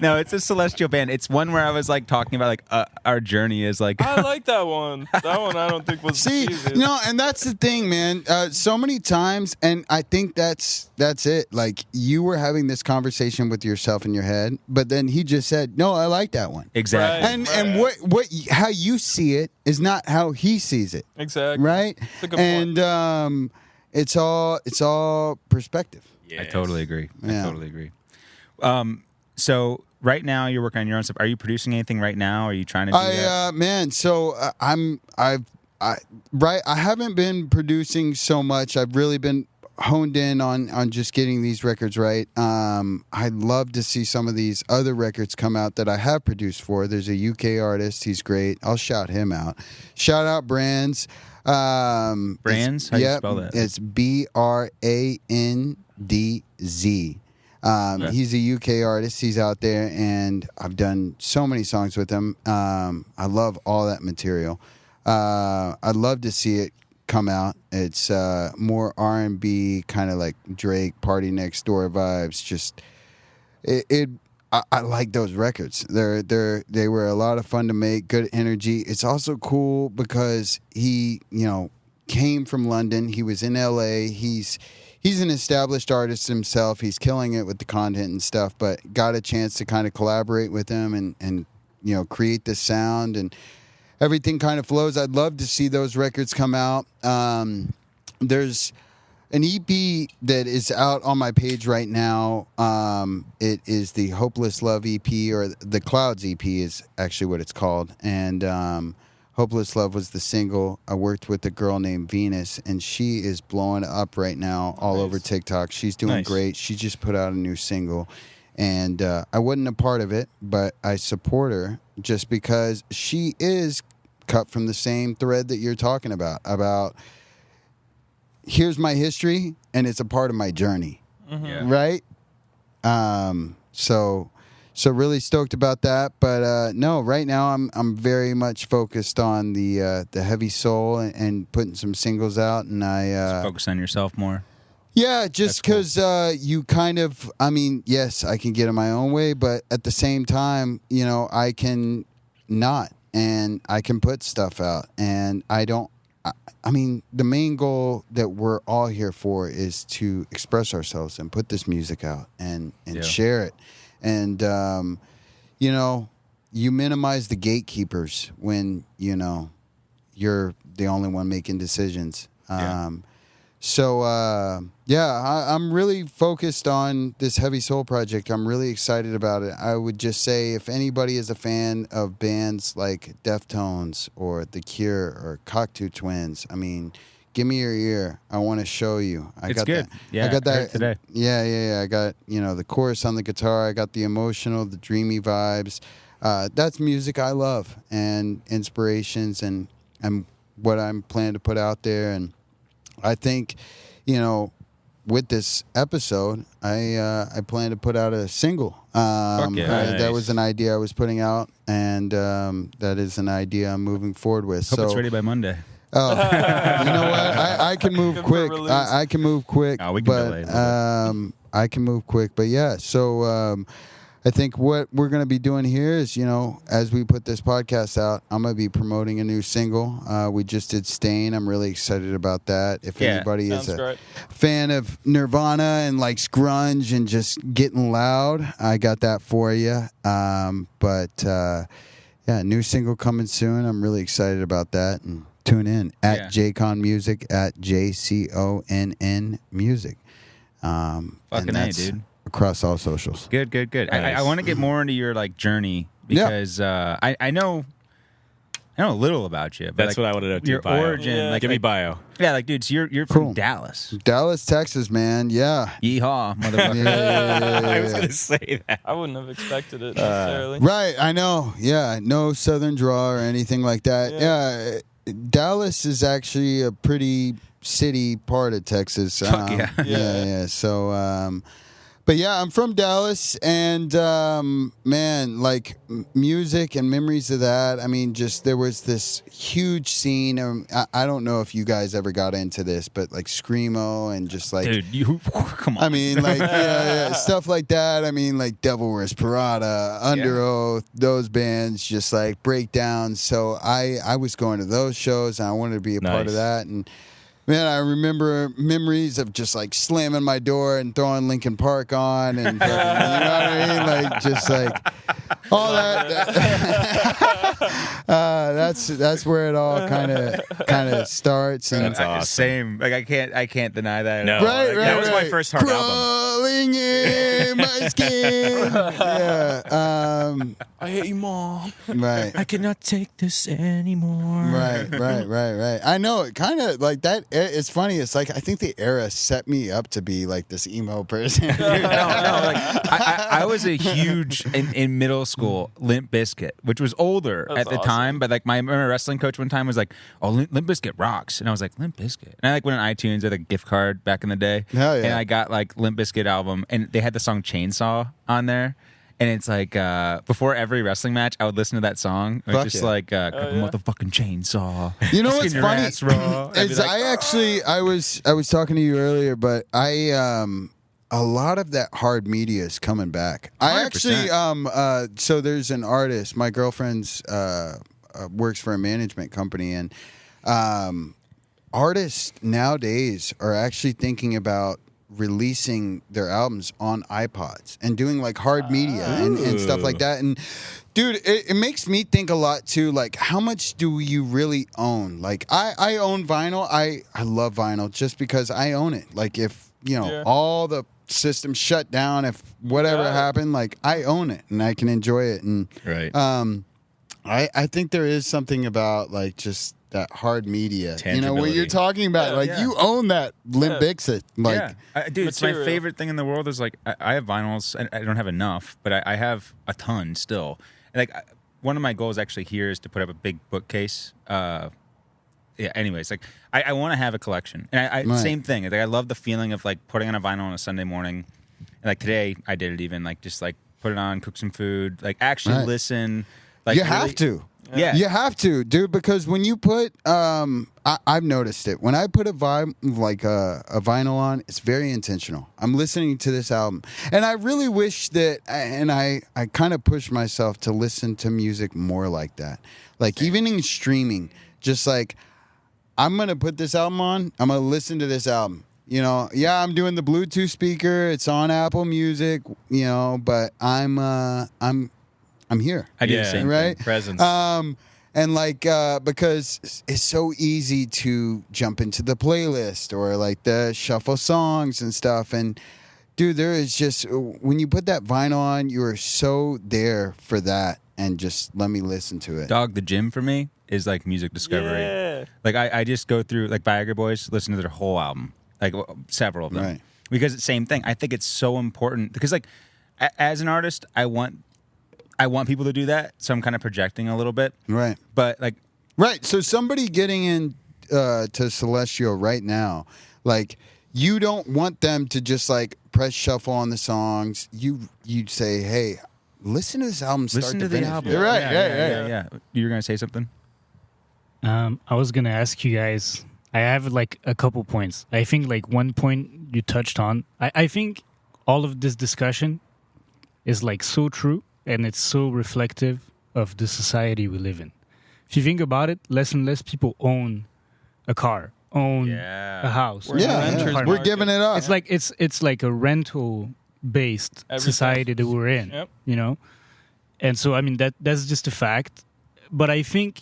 No, it's a Celestial band. It's one where I was like talking about like our journey is like. I like that one. That one I don't think was See, easy. no, and that's the thing, man. So many times, and I think that's it. Like you were having this conversation with yourself in your head, but then he just said, "No, I like that one." Exactly. Right. And how you see it is not how he sees it, Exactly. right? That's a good point. And it's all perspective. I totally agree. Yeah. I totally agree. So right now you're working on your own stuff. Are you producing anything right now? Are you trying to do that? Man, so I haven't been producing so much. I've really been honed in on just getting these records right. I'd love to see some of these other records come out that I have produced for. There's a UK artist. He's great. I'll shout him out. Shout out Brands. Brands? How do you spell that? It's BRANDZ. He's a UK artist. He's out there, and I've done so many songs with him. I love all that material. I'd love to see it come out. It's more R&B, kind of like Drake, Party Next Door vibes. Just I like those records. They were a lot of fun to make. Good energy. It's also cool because he came from London. He was in LA. He's an established artist himself. He's killing it with the content and stuff. But got a chance to kind of collaborate with him and create this sound, and everything kind of flows. I'd love to see those records come out. There's an EP that is out on my page right now. It is the Hopeless Love EP, or the Clouds EP is actually what it's called. And Hopeless Love was the single. I worked with a girl named Venus, and she is blowing up right now all over TikTok. She's doing great. She just put out a new single. And I wasn't a part of it, but I support her just because she is cut from the same thread that you're talking about here's my history, and it's a part of my journey, right? So really stoked about that. But no, right now I'm very much focused on the heavy soul and putting some singles out, and I focus on yourself more. Yeah, just because you kind of, yes, I can get in my own way, but at the same time, I can not, and I can put stuff out, and I don't. The main goal that we're all here for is to express ourselves and put this music out and share it. And, you minimize the gatekeepers when, you're the only one making decisions. I'm really focused on this Heavy Soul project. I'm really excited about it. I would just say, if anybody is a fan of bands like Deftones or The Cure or Cocteau Twins, give me your ear. I want to show you. It's good. Yeah, I got that heard it today. Yeah. I got the chorus on the guitar. I got the emotional, the dreamy vibes. That's music I love, and inspirations, and what I'm planning to put out there. And I think, with this episode, I plan to put out a single. That was an idea I was putting out, and that is an idea I'm moving forward with. Hope it's ready by Monday. Oh, you know what? I can move quick. I can move quick. Oh, we can delay it. I can move quick. But yeah, so I think what we're going to be doing here is, as we put this podcast out, I'm going to be promoting a new single. We just did Stain. I'm really excited about that. If anybody is a fan of Nirvana and likes grunge and just getting loud, I got that for you. New single coming soon. I'm really excited about that. And tune in at Jconn Music, at JCONN Music. Fucking A, dude. Across all socials. Good. Nice. I want to get more into your journey, because I know a little about you. But That's what I wanted to know. Your bio. origin, Give me bio. Yeah, dude. So you're Cool. from Dallas. Dallas, Texas, man. Yeah. Yeehaw, motherfucker. Yeah. I was gonna say that. I wouldn't have expected it necessarily. Right, I know. Yeah, no southern draw or anything like that. Yeah. Dallas is actually a pretty city part of Texas. Fuck yeah. Yeah. So, but yeah, I'm from Dallas, and music and memories of that. Just there was this huge scene. I don't know if you guys ever got into this, but screamo and just dude, you come on. stuff like that. Devil Wears Prada, Under Oath, those bands, just breakdowns. So I was going to those shows, and I wanted to be a part of that. And man, I remember memories of just slamming my door and throwing Linkin Park on, and you know what I mean, just all that. That's where it all kind of starts. And That's awesome. Same. I can't deny that. No, Right, that was my right. first hard album. Crawling in my skin. Yeah. I hate you, Mom. Right. I cannot take this anymore. Right. I know, it kind of that. It's funny. It's I think the era set me up to be this emo person. Dude, I was a huge in middle school Limp Bizkit, which was older That's at the awesome. time, but my wrestling coach one time was like, "Oh, Limp Bizkit rocks," and I was like, "Limp Bizkit," and I went on iTunes with a gift card back in the day, Hell yeah. and I got Limp Bizkit album, and they had the song Chainsaw on there. And it's like before every wrestling match, I would listen to that song. It's Fuck just yeah. like grab a motherfucking chainsaw. You know Skin what's your funny? ass raw. I'd be Is like, I was talking to you earlier, but a lot of that hard media is coming back. I actually 100%. so there's an artist. My girlfriend's works for a management company, and artists nowadays are actually thinking about releasing their albums on iPods and doing like hard media and stuff like that. And dude, it makes me think a lot too. Like, how much do you really own? Like, I own vinyl. I love vinyl just because I own it. Like, if all the systems shut down, if whatever happened, like I own it and I can enjoy it. And Right. I think there is something about like just that hard media, what Tangibility. you're talking about. You own that Limp Bizkit. Like, dude, it's my Material. favorite thing in the world. Is like I have vinyls. I don't have enough, but I have a ton still. And like one of my goals actually here is to put up a big bookcase. Anyways, like I want to have a collection, and same thing. Like I love the feeling of like putting on a vinyl on a Sunday morning. And like today, I did it even like just like put it on, cook some food, like actually listen. Like you really, have to. Yeah. You have to, dude, because when you put, I've noticed it. When I put a vinyl on, it's very intentional. I'm listening to this album. And I really wish that, and I kind of push myself to listen to music more like that. Like, even in streaming, just like, I'm going to put this album on, I'm going to listen to this album. I'm doing the Bluetooth speaker. It's on Apple Music, but I'm here. I do the same right? thing. Presence. And like because it's so easy to jump into the playlist or like the shuffle songs and stuff. And dude, there is just when you put that vinyl on, you are so there for that. And just let me listen to it. Dog, the gym for me is like music discovery. Yeah. Like I just go through like Viagra Boys, listen to their whole album, like several of them, Right. Because it's the same thing. I think it's so important because like as an artist, I want people to do that, so I'm kind of projecting a little bit. Right. But like, Right. So somebody getting in to Celestial right now, like you don't want them to just like press shuffle on the songs. You'd say, hey, listen to this album start listen to to the finish. album. You're right. Yeah. You were gonna say something? I was gonna ask you guys. I have like a couple points. I think like one point you touched on. I think all of this discussion is like so true, and it's so reflective of the society we live in. If you think about it, less and less people own a car, own a house. We're in the renters We're market. giving it up. It's like a rental based Everything. society that we're in. Yep. And so I mean that's just a fact. But I think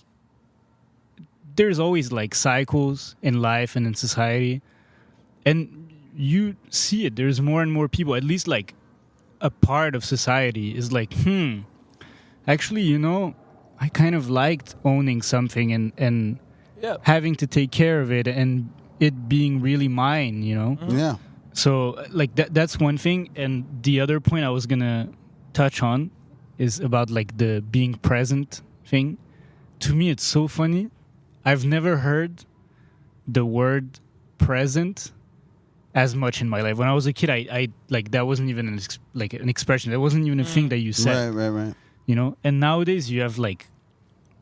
there's always like cycles in life and in society, and you see it. There's more and more people, at least like a part of society is like, actually, I kind of liked owning something and having to take care of it and it being really mine, Yeah. So like that's one thing. And the other point I was gonna touch on is about like the being present thing. To me, it's so funny. I've never heard the word present as much in my life. When I was a kid, I like that wasn't even an expression. That wasn't even a thing that you said. Right. And nowadays you have like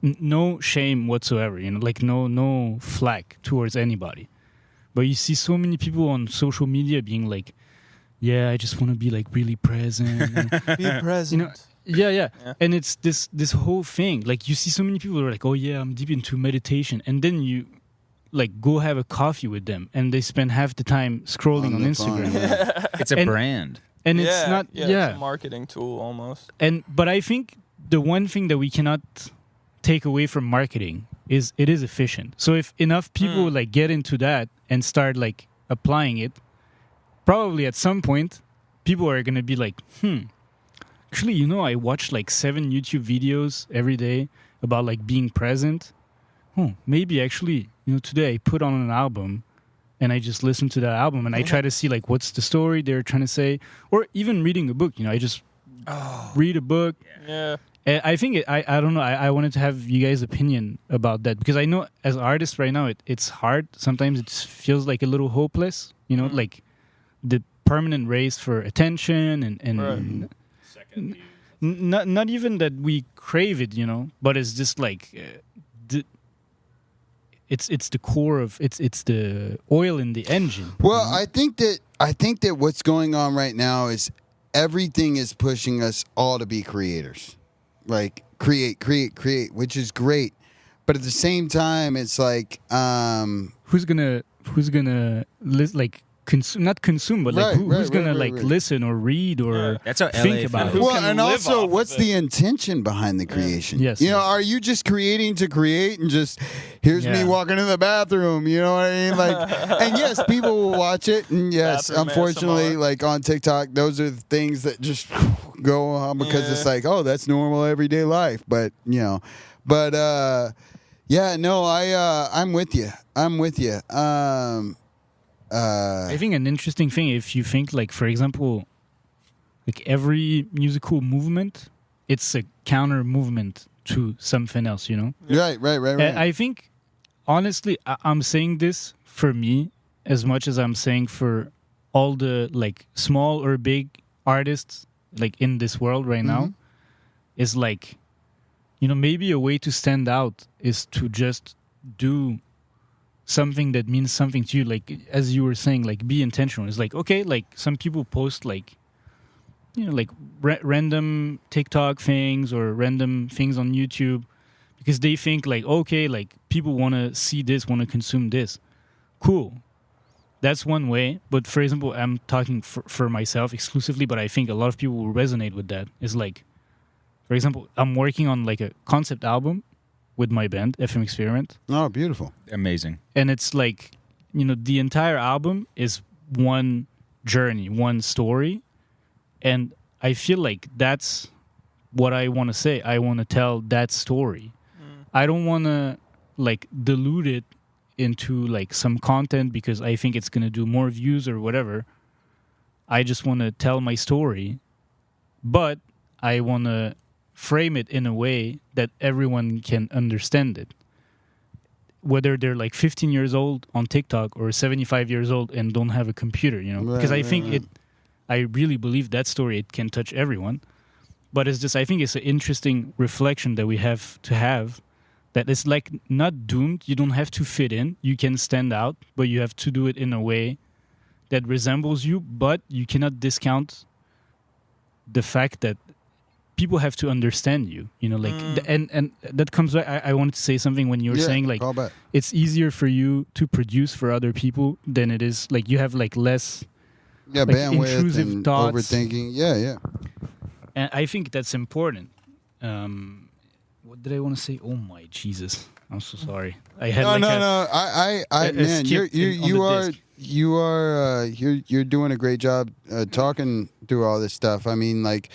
no shame whatsoever. Like no flack towards anybody. But you see so many people on social media being like, "Yeah, I just want to be like really present." Be present. Yeah. And it's this whole thing. Like you see so many people who are like, "Oh yeah, I'm deep into meditation," and then you like go have a coffee with them, and they spend half the time scrolling on the Instagram. phone. It's a brand. And it's not, It's a marketing tool almost. But I think the one thing that we cannot take away from marketing is it is efficient. So if enough people like get into that and start like applying it, probably at some point people are gonna be like, actually, I watch like 7 YouTube videos every day about like being present. Maybe actually, today I put on an album and I just listen to that album and I try to see like what's the story they're trying to say, or even reading a book. I just read a book. Yeah. And I think I don't know. I wanted to have you guys' opinion about that because I know as artists right now it's hard. Sometimes it feels like a little hopeless. Like the permanent race for attention and Second views. not even that we crave it, you know, but it's just like it's the core of it's the oil in the engine. Well, I think that what's going on right now is everything is pushing us all to be creators. Like create, which is great. But at the same time, it's like who's gonna like not consume, but like who's gonna listen or read or That's how think LA about it. feels. well, and also, what's the intention behind the creation? Yes, you know, yes. are you just creating to create and just here's me walking in the bathroom? You know what I mean? Like, and yes, people will watch it, and yes, Bathroom unfortunately, ASMR. like on TikTok, those are the things that just go on because it's like, oh, that's normal everyday life. But you know, yeah, no, I'm with you. I think an interesting thing, if you think, like, for example, like every musical movement, it's a counter movement to something else, you know? Right. And I think, honestly, I'm saying this for me as much as I'm saying for all the, like, small or big artists, like, in this world right now, is like, you know, maybe a way to stand out is to just do something that means something to you, like as you were saying, like be intentional. It's like, okay, like some people post like, you know, like random TikTok things or random things on YouTube because they think like, okay, like people want to see this, want to consume this. Cool. That's one way. But for example, I'm talking for myself exclusively, but I think a lot of people will resonate with that. It's like, for example, I'm working on like a concept album with my band, FM Experiment. Oh, beautiful. Amazing. And it's like, you know, the entire album is one journey, one story. And I feel like that's what I want to say. I want to tell that story. I don't want to like dilute it into like some content because I think it's going to do more views or whatever. I just want to tell my story. But I want to frame it in a way that everyone can understand it. Whether they're like 15 years old on TikTok or 75 years old and don't have a computer, you know? Because I think I really believe that story, it can touch everyone. But it's just, I think it's an interesting reflection that we have to have, that it's like not doomed. You don't have to fit in. You can stand out, but you have to do it in a way that resembles you, but you cannot discount the fact that people have to understand you, you know, like, and that comes back. I wanted to say something when you were saying like, it's easier for you to produce for other people than it is, like, you have like less like, bandwidth intrusive and thoughts. overthinking. Yeah. And I think that's important. What did I want to say? Oh my Jesus. I'm so sorry. I had No. I man, you're doing a great job talking through all this stuff. I mean, like,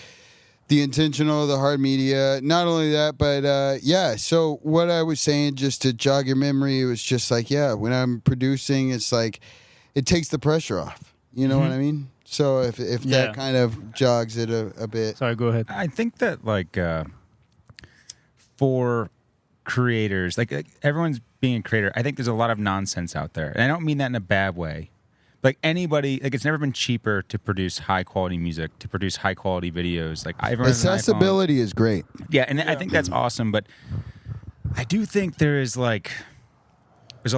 the intentional, the hard media, not only that, but yeah. So what I was saying, just to jog your memory, it was just like, yeah, when I'm producing, it's like, it takes the pressure off. You know what I mean? So if that kind of jogs it a bit. Sorry, go ahead. I think that like for creators, like everyone's being a creator, I think there's a lot of nonsense out there. And I don't mean that in a bad way. Like anybody, like it's never been cheaper to produce high quality music, to produce high quality videos. Like accessibility is great. Yeah, and I think that's awesome. But I do think there's a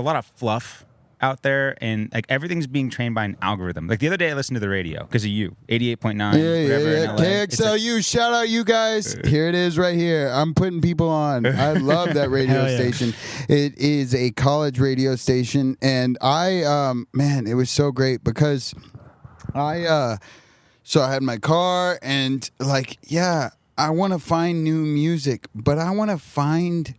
lot of fluff out there, and like everything's being trained by an algorithm. Like the other day, I listened to the radio because of you, 88.9, whatever. In LA. KXLU, shout out you guys. Here it is right here. I'm putting people on. I love that radio station. It is a college radio station, and man, it was so great because so I had my car, and like, yeah, I want to find new music, but I want to find,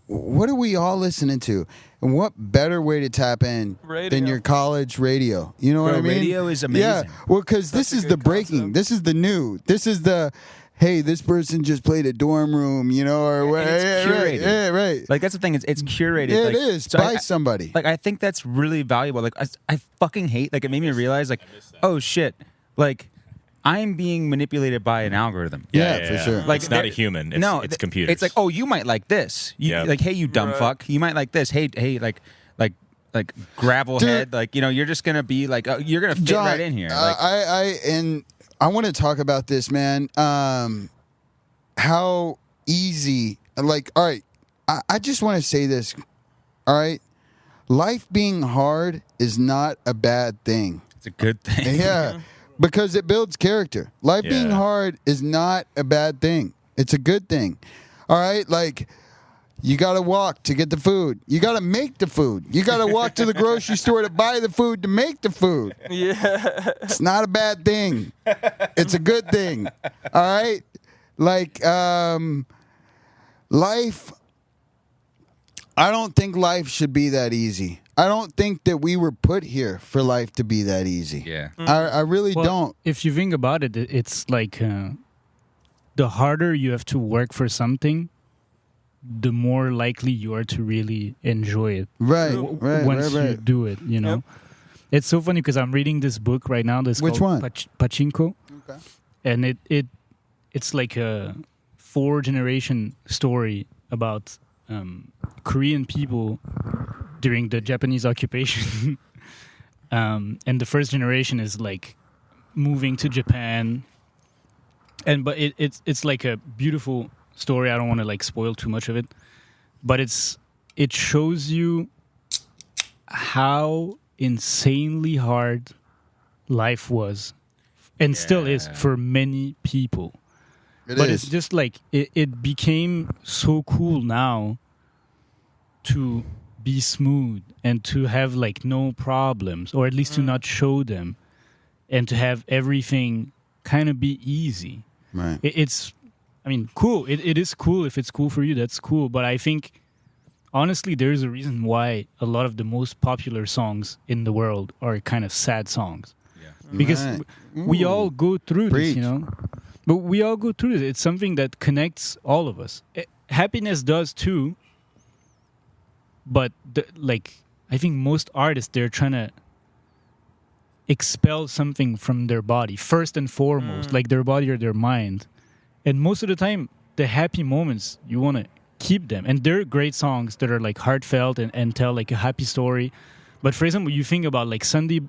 what are we all listening to? And what better way to tap in than your college radio? You know what I mean? Radio is amazing. Yeah, well, because this is the breaking. concept. This is the new. This is the, hey, this person just played a dorm room, you know, or what? It's curated. Yeah, right. Like that's the thing. It's curated. Yeah, like, it is so by somebody. Like I think that's really valuable. Like I fucking hate. Like it made me realize. Like, oh shit. Like I'm being manipulated by an algorithm. Yeah, for sure. Like it's not a human. It's computers. It's like, oh, you might like this. Like, hey, you dumb fuck. You might like this. Hey, like gravel Dude, head. Like, you know, you're just gonna be like, you're gonna fit John, right in here. Like, I want to talk about this, man. how easy. Like, all right, I just want to say this. All right, life being hard is not a bad thing. It's a good thing. Yeah, because it builds character. Life being Yeah. hard is not a bad thing. It's a good thing. All right, like. You got to walk to get the food. You got to make the food. You got to walk to the grocery store to buy the food to make the food. Yeah. It's not a bad thing. It's a good thing. All right? Like, life, I don't think life should be that easy. I don't think that we were put here for life to be that easy. Yeah. I really Well, don't. If you think about it, it's like the harder you have to work for something, the more likely you are to really enjoy it. Right, Once you do it, you know. Yep. It's so funny because I'm reading this book right now. This Which called one? Pachinko, Okay. and it's like a 4-generation story about Korean people during the Japanese occupation. And the first generation is like moving to Japan, but it's like a beautiful story. I don't want to like spoil too much of it, but it shows you how insanely hard life was and still is for many people. But it's just like it became so cool now to be smooth and to have like no problems, or at least to not show them, and to have everything kind of be easy. Right. It's, I mean, cool. It is cool. If it's cool for you, that's cool. But I think, honestly, there's a reason why a lot of the most popular songs in the world are kind of sad songs. Because Right. we all go through Preach. this, you know? But we all go through this. It's something that connects all of us. Happiness does too. But, I think most artists, they're trying to expel something from their body, first and foremost, like their body or their mind. And most of the time, the happy moments, you want to keep them. And there are great songs that are like heartfelt and tell like a happy story. But for example, you think about like Sunday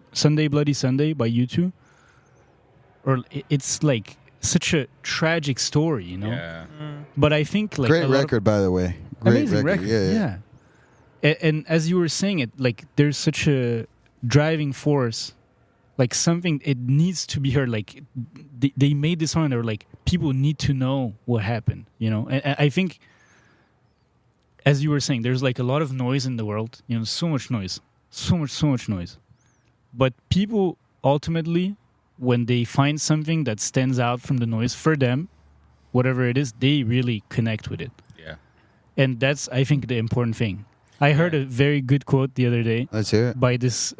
Bloody Sunday by U2, or it's like such a tragic story, you know? Yeah. But I think like Great a lot of- record, by the way. Great amazing record. Yeah. And as you were saying it, like there's such a driving force, like something it needs to be heard. Like they made this song, and they were like, people need to know what happened, you know. And I think, as you were saying, there's like a lot of noise in the world, you know, so much noise, so much noise. But people ultimately, when they find something that stands out from the noise for them, whatever it is, they really connect with it. Yeah. And that's, I think, the important thing. I heard a very good quote the other day Let's hear it. by this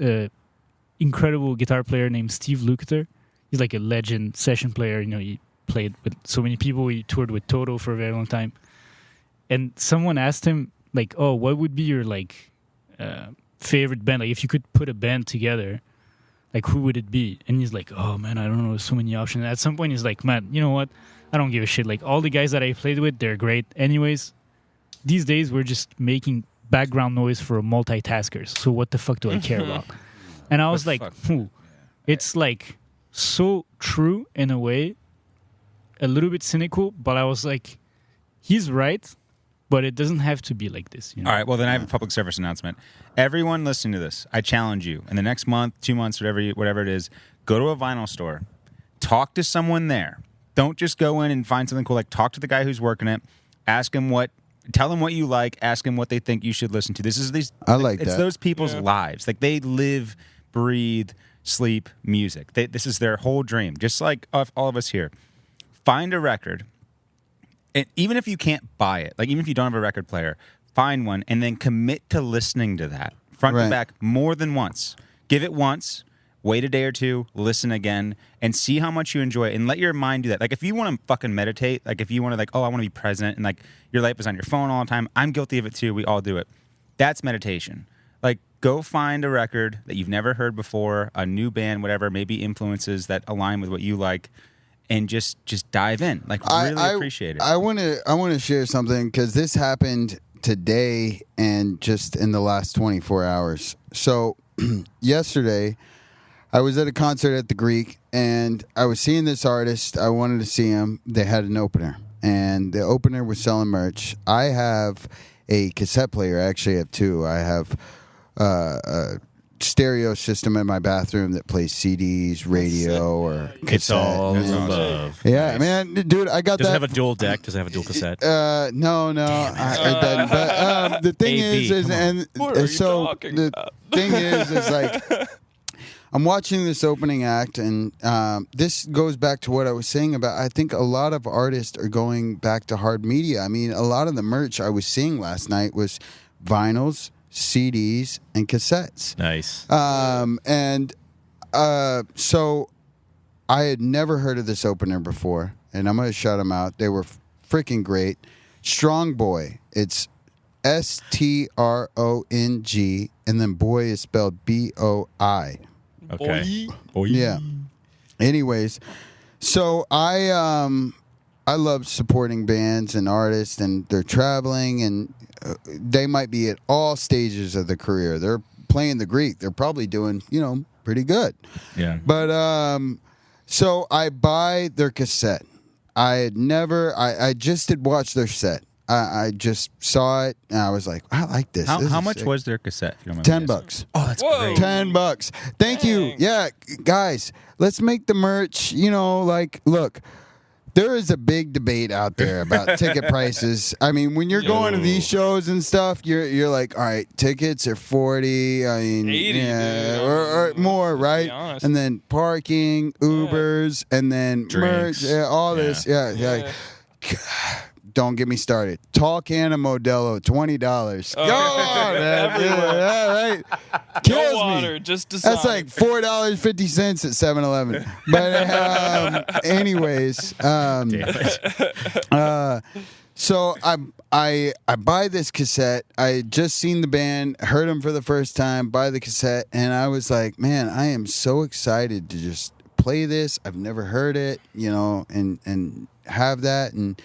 incredible guitar player named Steve Lukather. He's like a legend session player. You know, he played with so many people. He toured with Toto for a very long time. And someone asked him, like, oh, what would be your, like, favorite band? Like, if you could put a band together, like, who would it be? And he's like, oh, man, I don't know. So many options. And at some point, he's like, man, you know what? I don't give a shit. Like, all the guys that I played with, they're great. Anyways, these days, we're just making background noise for multitaskers. So what the fuck do I care about? And I was like, it's like so true in a way, a little bit cynical, but I was like, he's right, but it doesn't have to be like this. You know? All right. Well, then I have a public service announcement. Everyone listening to this, I challenge you in the next month, 2 months, whatever it is, go to a vinyl store, talk to someone there. Don't just go in and find something cool. Like, talk to the guy who's working it, ask him tell them what you like, ask them what they think you should listen to. I like it's that. those people's lives. Like, they live, breathe, sleep music. This is their whole dream. Just like all of us here. Find a record, and even if you can't buy it, like even if you don't have a record player, find one and then commit to listening to that front to Right. back more than once. Give it once. Wait a day or two, listen again, and see how much you enjoy it, and let your mind do that. Like, if you want to fucking meditate, like if you want to, like, oh, I want to be present, and like your life is on your phone all the time, I'm guilty of it too. We all do it. That's meditation. Like, go find a record that you've never heard before, a new band, whatever, maybe influences that align with what you like, and just dive in. Like, really appreciate it. I want to share something because this happened today and just in the last 24 hours. So yesterday, I was at a concert at the Greek, and I was seeing this artist. I wanted to see him. They had an opener. and the opener was selling merch. I have a cassette player. I actually have two. I have a stereo system in my bathroom that plays CDs, radio, or cassette. It's all above. Yeah, man, dude, I got Does that. it have a dual deck? Does it have a dual cassette? No, it doesn't. But the thing AB, is, come on. and What are you so talking the about? thing is like I'm watching this opening act, and this goes back to what I was saying about. I think a lot of artists are going back to hard media. I mean, a lot of the merch I was seeing last night was vinyls, CDs, and cassettes. Nice. So I had never heard of this opener before, and I'm going to shout them out. They were freaking great. Strong Boy. It's STRONG, and then boy is spelled BOI. Okay. Yeah. Anyways, so I love supporting bands and artists, and they're traveling, and they might be at all stages of the career. They're playing the Greek. They're probably doing, pretty good. Yeah. But so I buy their cassette. I just did watch their set. I just saw it, and I was like, I like this. This How is much sick. was their cassette? If you don't mind me asking? $10. Oh, that's Whoa. great. $10. Thank you. Dang. Yeah, guys, let's make the merch. Look, there is a big debate out there about ticket prices. I mean, when you're going to these shows and stuff, you're like, all right, tickets are $40. I mean, 80, yeah, dude. or more, Let's be right? honest. And then parking, Ubers, and then Drinks. merch, all this. Yeah. Don't get me started. Tall can of Modelo, $20. Oh, Go on, man. everywhere. Yeah, right. Kills No water, me. just decide. That's like $4.50 at 7-Eleven. But anyways, Damn it. so I buy this cassette. I had just seen the band, heard them for the first time, buy the cassette, and I was like, man, I am so excited to just play this. I've never heard it, and have that, and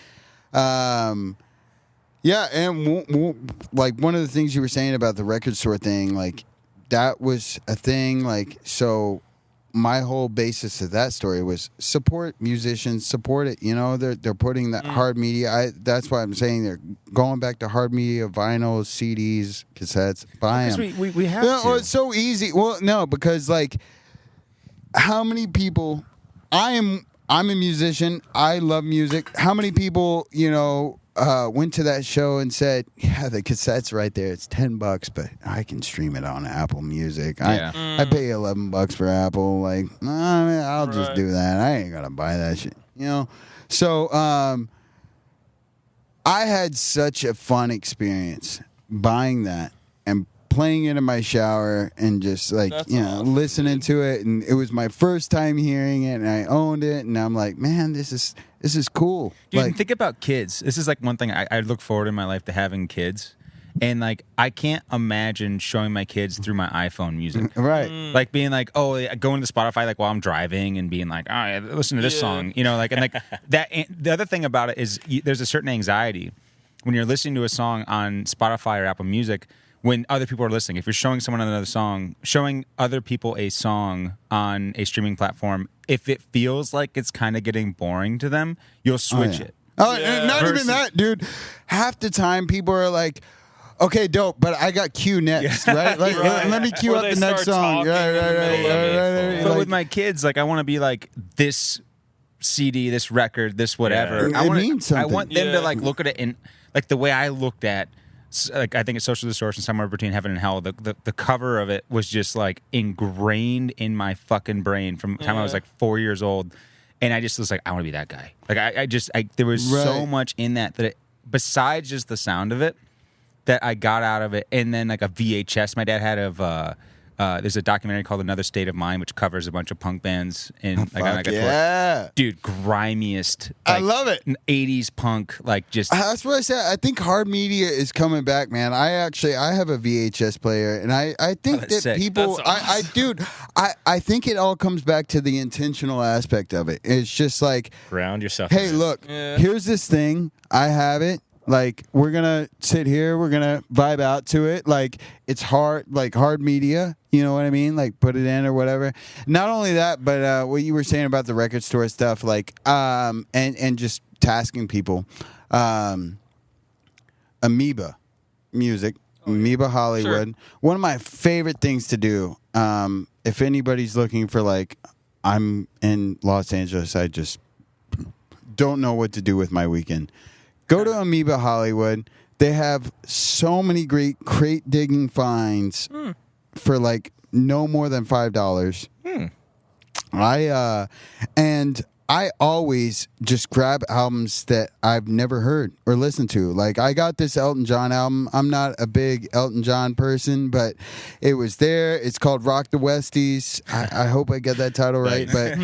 yeah, and like one of the things you were saying about the record store thing, like that was a thing. Like, so my whole basis of that story was support musicians, support it. They're putting that hard media. That's why I'm saying they're going back to hard media, vinyls, CDs, cassettes. Buy them. We have Well, to. it's so easy. Well, no, because like, how many people? I'm a musician. I love music. How many people, went to that show and said, "Yeah, the cassette's right there. It's $10, but I can stream it on Apple Music. Yeah. I pay $11 for Apple. Like, I'll just Right. do that. I ain't gonna buy that shit." So I had such a fun experience buying that and playing it in my shower and just like That's awesome, listening to it, and it was my first time hearing it, and I owned it, and I'm like, man, this is cool. Dude, Like, and think about kids. This is like one thing I look forward in my life to having kids. And like, I can't imagine showing my kids through my iPhone music. right? Like being like, going to Spotify like while I'm driving and being like, oh, yeah, listen to this Yeah. song, and like that. The other thing about it is there's a certain anxiety when you're listening to a song on Spotify or Apple Music when other people are listening. If you're showing someone another song, showing other people a song on a streaming platform, if it feels like it's kind of getting boring to them, you'll switch it. Oh, Yeah. not Versus- even that, dude. Half the time, people are like, "Okay, dope," but I got Q next, right? Like, Right. let me cue Or up they the next start song. talking Right, in the middle of it. But like, with my kids, like I want to be like this CD, this record, this whatever. Yeah. I It want means I something. want them to Yeah. like look at it in like the way I looked at. Like I think it's Social Distortion, Somewhere Between Heaven and Hell. The cover of it was just like ingrained in my fucking brain from the time I was like 4 years old, and I just was like, I want to be that guy. Like I there was so Right. much in that it, besides just the sound of it, that I got out of it, and then like a VHS my dad had of there's a documentary called Another State of Mind, which covers a bunch of punk bands in like, on, fuck like a tour. yeah, Dude, grimiest. I like, love it. 80s punk, like just That's what I said. I think hard media is coming back, man. I have a VHS player, and I think that's that sick. people, That's dude, I think it all comes back to the intentional aspect of it. It's just like, Ground yourself. hey, in it. look, Yeah. here's this thing. I have it. Like, we're gonna sit here. We're gonna vibe out to it. Like, it's hard, like hard media. You know what I mean? Like put it in or whatever. Not only that, but what you were saying about the record store stuff, like and just tasking people. Amoeba music, Amoeba Hollywood. Sure. One of my favorite things to do. If anybody's looking for like, I'm in Los Angeles, I just don't know what to do with my weekend. Go to Amoeba Hollywood. They have so many great crate digging finds for like no more than $5. I always just grab albums that I've never heard or listened to. Like, I got this Elton John album. I'm not a big Elton John person, but it was there. It's called Rock the Westies. I hope I get that title right. But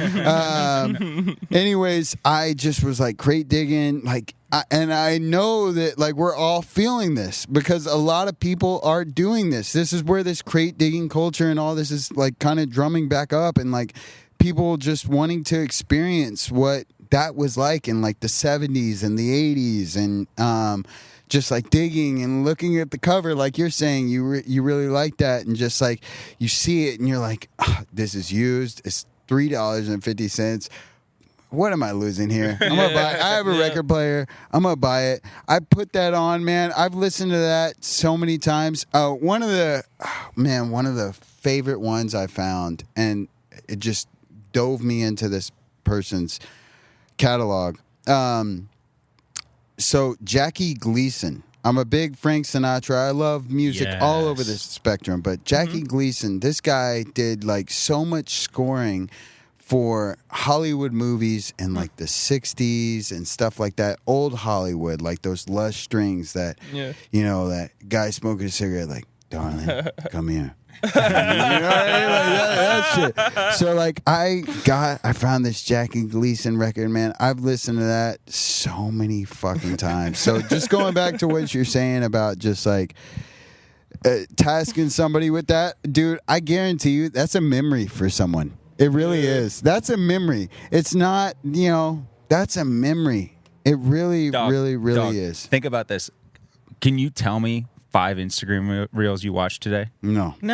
anyways, I just was like crate digging. Like, and I know that like we're all feeling this because a lot of people are doing this. This is where this crate digging culture and all this is like kind of drumming back up, and like people just wanting to experience what that was like in like the 70s and the 80s, and just like digging and looking at the cover, like you're saying, you really like that, and just like you see it and you're like, oh, this is used, it's $3.50. What am I losing here? I'm gonna buy it. I have a record player. I'm gonna buy it. I put that on, man. I've listened to that so many times. One of the favorite ones I found, and it just dove me into this person's catalog. So Jackie Gleason. I'm a big Frank Sinatra. I love music all over the spectrum, but Jackie Gleason, this guy did like so much scoring for Hollywood movies in like the 60s and stuff like that. Old Hollywood, like those lush strings that, you know, that guy smoking a cigarette like, darling, come here. You know what I mean? Like that shit. So like I found this Jackie Gleason record, man. I've listened to that so many fucking times. So just going back to what you're saying about just like tasking somebody with that, dude, I guarantee you that's a memory for someone. It really is. That's a memory. It's not, you know, that's a memory. It really, really is. Think about this. Can you tell me 5 Instagram reels you watched today? No. You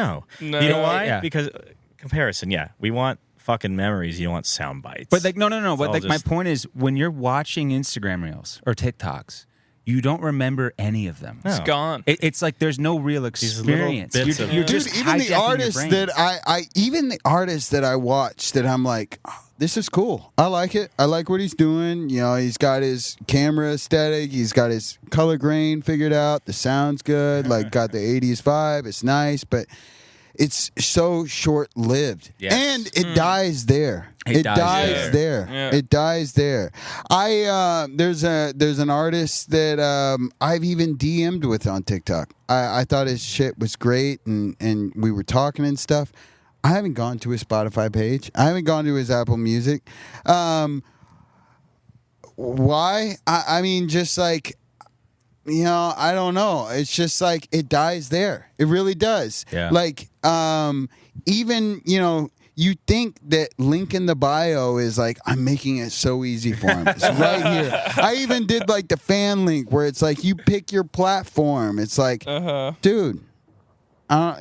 know why? Yeah. Because comparison, we want fucking memories. You don't want sound bites. But like, no. But like, just my point is, when you're watching Instagram reels or TikToks, you don't remember any of them. No. It's gone. It's like there's no real experience. bits You're of- just Dude, even the hijacking your artists brain. that even the artists that I watch that I'm like, oh, this is cool. I like it. I like what he's doing. You know, he's got his camera aesthetic. He's got his color grain figured out. The sound's good. Like, got the 80s vibe. It's nice, but it's so short-lived. Yes. And it dies there. It dies there. Yeah. It dies there. There's an artist that I've even DM'd with on TikTok. I thought his shit was great, and we were talking and stuff. I haven't gone to his Spotify page. I haven't gone to his Apple Music. Why? I mean, just like, you know, I don't know. It's just like it dies there. It really does. Yeah. Like, even, you know, you think that link in the bio is like, I'm making it so easy for him. It's right here. I even did like the fan link where it's like you pick your platform. It's like, dude.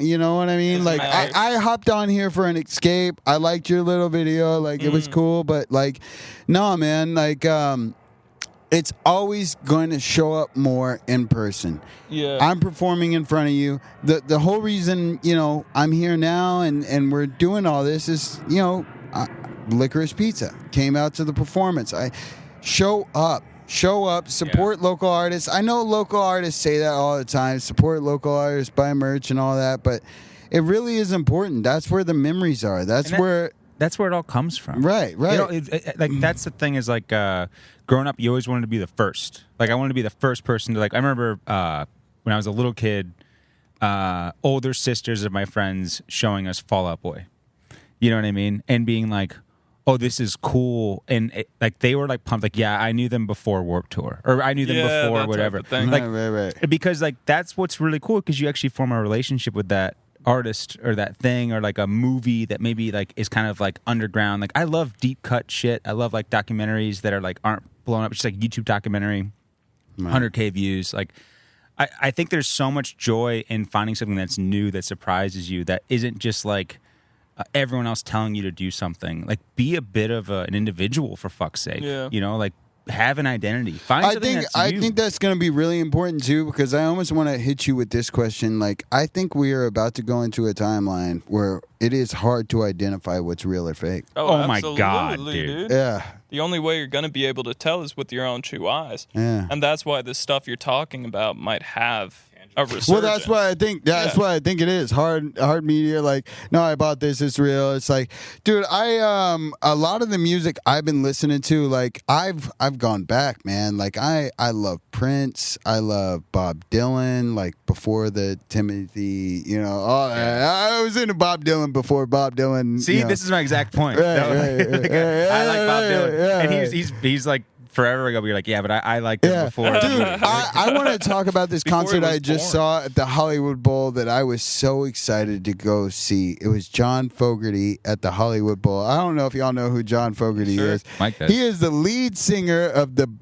You know what I mean? Like, I hopped on here for an escape. I liked your little video. Like, it was cool. But, like, no, man. Like, it's always going to show up more in person. Yeah. I'm performing in front of you. The whole reason, you know, I'm here now and we're doing all this is, you know, Licorice Pizza came out to the performance. I show up, support local artists. I know local artists say that all the time, support local artists, buy merch and all that, but it really is important. That's where the memories are. That's where it all comes from. Right. You know, like, that's the thing is, like, growing up, you always wanted to be the first. Like, I wanted to be the first person to, like, I remember when I was a little kid, older sisters of my friends showing us Fall Out Boy. You know what I mean? And being like, oh, this is cool. And like, they were like pumped. Like, yeah, I knew them before Warped Tour, or I knew them before that whatever. type of thing. Like, right. because like that's what's really cool, because you actually form a relationship with that artist or that thing, or like a movie that maybe like is kind of like underground. Like, I love deep cut shit. I love like documentaries that are like aren't blown up. Just like YouTube documentary, 100K views. Like, I think there's so much joy in finding something that's new that surprises you that isn't just like everyone else telling you to do something. Like, be a bit of an individual, for fuck's sake. Yeah. You know, like, have an identity. Find something that's you. I think that's going to be really important too, because I almost want to hit you with this question. Like, I think we are about to go into a timeline where it is hard to identify what's real or fake. Oh my absolutely, God, dude. Yeah. The only way you're going to be able to tell is with your own two eyes. Yeah. And that's why this stuff you're talking about might have a resurgence. Well, that's why I think it is hard media. Like, no, I bought this. It's real. It's like, dude, a lot of the music I've been listening to, like, I've gone back, man. Like, I love Prince. I love Bob Dylan. Like, before the Timothy, you know, all that. I was into Bob Dylan before Bob Dylan. See, you know. this is my exact point. Right, I like Bob Dylan, yeah. and he's like forever ago. You're like, yeah, but I liked him before. Dude, I want to talk about this Before he concert was I just born. saw at the Hollywood Bowl that I was so excited to go see. It was John Fogerty at the Hollywood Bowl. I don't know if y'all know who John Fogerty Sure. is. Mike does. He is the lead singer of the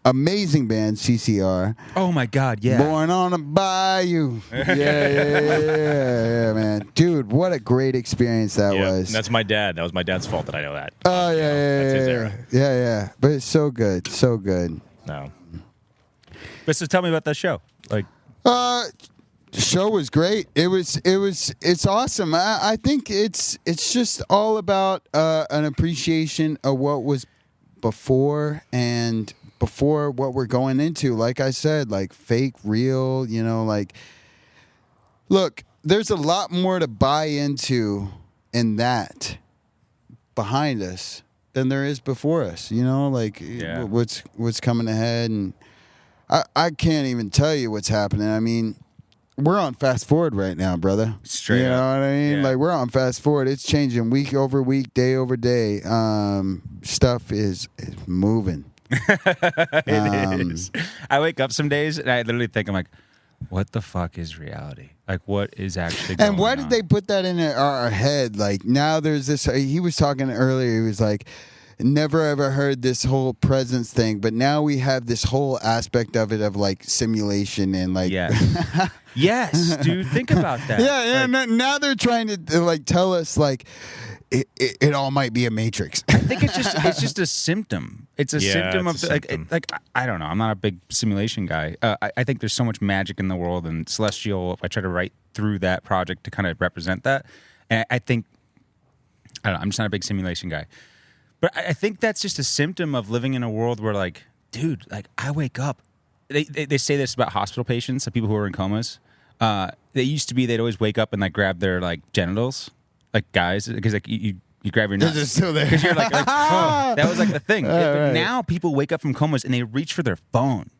amazing band CCR. Oh my God, yeah. Born on a Bayou. Yeah, man. Dude, what a great experience that Yeah, was. and that's my dad. That was my dad's fault that I know that. Oh, You know, that's his era. Yeah. But it's so good. So good. No. But so tell me about that show. Like, The show was great. It's awesome. I think it's just all about an appreciation of what was before and before what we're going into. Like I said, like fake, real, you know, like, look, there's a lot more to buy into in that behind us than there is before us, you know, like what's coming ahead. And I can't even tell you what's happening. I mean, we're on fast forward right now, brother. Straight you know up. what I mean? Yeah. Like, we're on fast forward. It's changing week over week, day over day. Stuff is moving. it is. I wake up some days and I literally think, I'm like, what the fuck is reality? Like, what is actually going on? And why did they put that in our head? Like, now there's this. He was talking earlier. He was like, never ever heard this whole presence thing, but now we have this whole aspect of it of like simulation and like. Yes. Yes, dude. Think about that. Yeah. Like, Now they're trying to like tell us like it all might be a matrix. I think it's just a symptom. It's a symptom it's of a like symptom. like I don't know. I'm not a big simulation guy. I think there's so much magic in the world, and Celestial. I try to write through that project to kind of represent that, and I think I don't know. I'm just not a big simulation guy, but I think that's just a symptom of living in a world where, like, dude, like I wake up. They say this about hospital patients, people who are in comas. They used to be they'd always wake up and like grab their like genitals, like guys, because like you grab your nuts. They're still there. Because you're like oh, that was like the thing. But right. now people wake up from comas and they reach for their phone.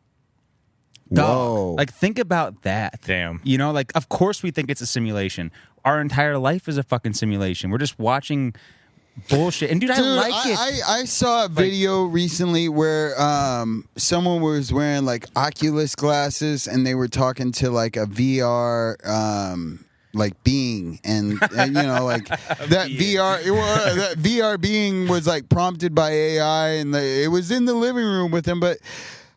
Dog. Whoa. Like, think about that. Damn. You know, like, of course we think it's a simulation. Our entire life is a fucking simulation. We're just watching bullshit. And dude, I like it. I saw a video recently where someone was wearing like Oculus glasses and they were talking to like a VR like being and you know like that VR being was like prompted by AI and it was in the living room with him. But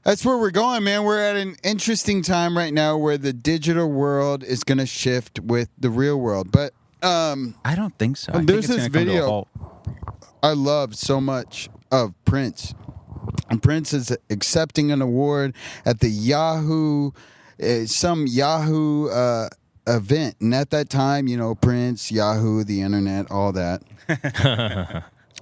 that's where we're going, man. We're at an interesting time right now where the digital world is going to shift with the real world. But I don't think so. I think there's it's this gonna come to a video halt. I love so much of Prince. And Prince is accepting an award at the Yahoo, some Yahoo event. And at that time, you know, Prince, Yahoo, the internet, all that.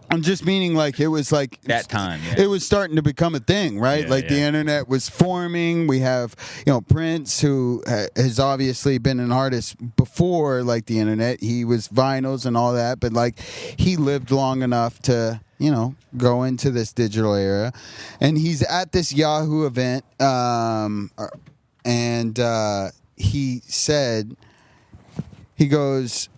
I'm just meaning like it was like That time, yeah. it was starting to become a thing, right? Yeah, like the yeah. internet was forming. We have, you know, Prince, who has obviously been an artist before like the internet. He was vinyls and all that, but like he lived long enough to, you know, go into this digital era. And he's at this Yahoo event, and he said, he goes,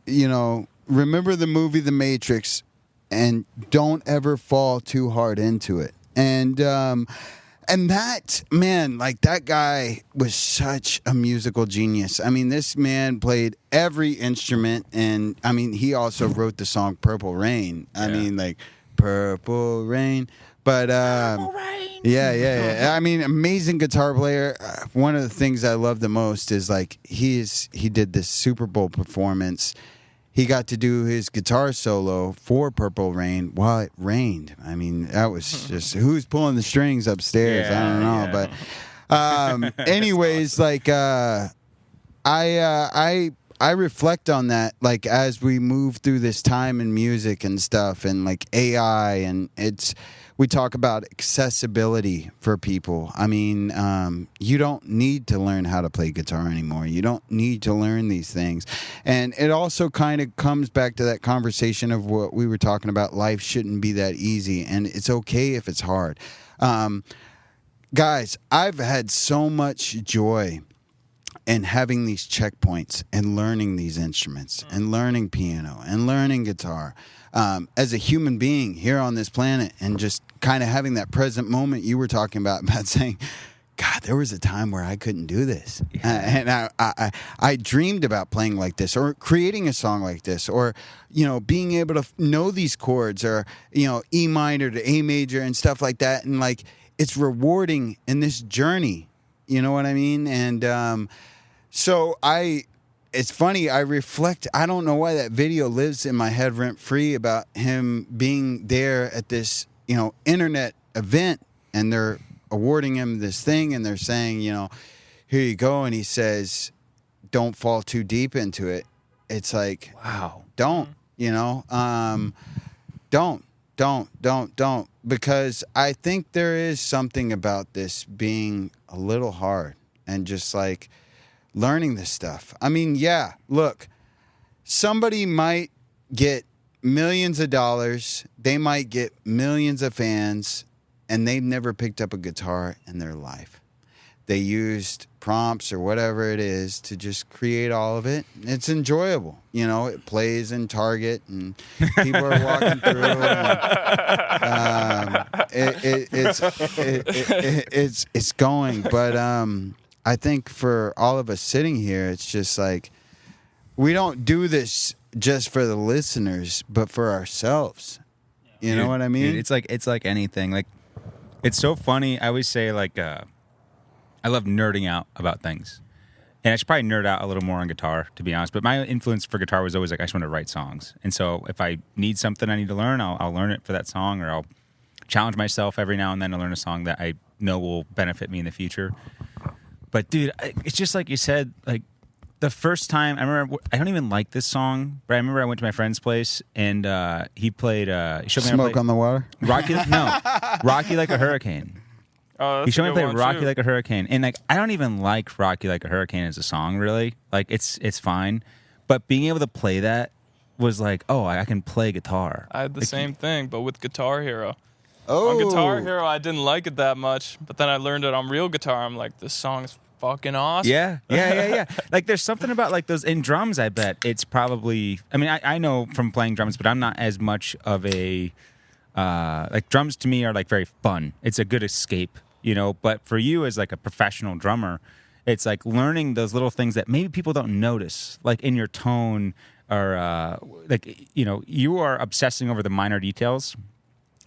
you know, remember the movie The Matrix and don't ever fall too hard into it. And that, man, like that guy was such a musical genius. I mean, this man played every instrument, and I mean, he also wrote the song Purple Rain. I mean, like Purple Rain. But Yeah. I mean, amazing guitar player. One of the things I love the most is like he did this Super Bowl performance. He got to do his guitar solo for Purple Rain while it rained. I mean, that was just who's pulling the strings upstairs. I don't know, but anyways, awesome. Like I reflect on that, like as we move through this time in music and stuff, and like AI, and we talk about accessibility for people. I mean, you don't need to learn how to play guitar anymore. You don't need to learn these things. And it also kind of comes back to that conversation of what we were talking about. Life shouldn't be that easy, and it's okay if it's hard. Guys, I've had so much joy in having these checkpoints and learning these instruments and learning piano and learning guitar. As a human being here on this planet, and just kind of having that present moment you were talking about saying, God, there was a time where I couldn't do this. And I dreamed about playing like this, or creating a song like this, or, being able to know these chords, or, E minor to A major and stuff like that. And like, it's rewarding in this journey. You know what I mean? And so it's funny, I reflect, I don't know why that video lives in my head rent free about him being there at this, internet event, and they're awarding him this thing, and they're saying, here you go. And he says, don't fall too deep into it. It's like, wow, don't, don't. Because I think there is something about this being a little hard, and just like learning this stuff. I mean, yeah, look, somebody might get millions of dollars, they might get millions of fans, and they've never picked up a guitar in their life. They used prompts or whatever it is to just create all of it. It's enjoyable. It plays in Target, and people are walking through it. It's going. But I think for all of us sitting here, it's just like, we don't do this just for the listeners, but for ourselves. You know what I mean? Dude, it's like anything. Like, it's so funny. I always say, like, I love nerding out about things. And I should probably nerd out a little more on guitar, to be honest. But my influence for guitar was always like, I just want to write songs. And so if I need something I need to learn, I'll learn it for that song, or I'll challenge myself every now and then to learn a song that I know will benefit me in the future. But dude, it's just like you said, like the first time, I remember, I don't even like this song, but I remember I went to my friend's place, and he played, he showed me how to Smoke play on the Water? Rocky Like a Hurricane. Oh, He showed me play Rocky Like a Hurricane. And like, I don't even like Rocky Like a Hurricane as a song, really. Like, it's fine. But being able to play that was like, oh, I can play guitar. I had the same thing, but with Guitar Hero. Oh. On Guitar Hero, I didn't like it that much, but then I learned it on real guitar. I'm like, this song is fucking awesome. Yeah. Like, there's something about like those in drums. I bet it's probably. I mean, I know from playing drums, but I'm not as much of a like, drums to me are like very fun. It's a good escape, But for you as like a professional drummer, it's like learning those little things that maybe people don't notice, like in your tone, or like you are obsessing over the minor details.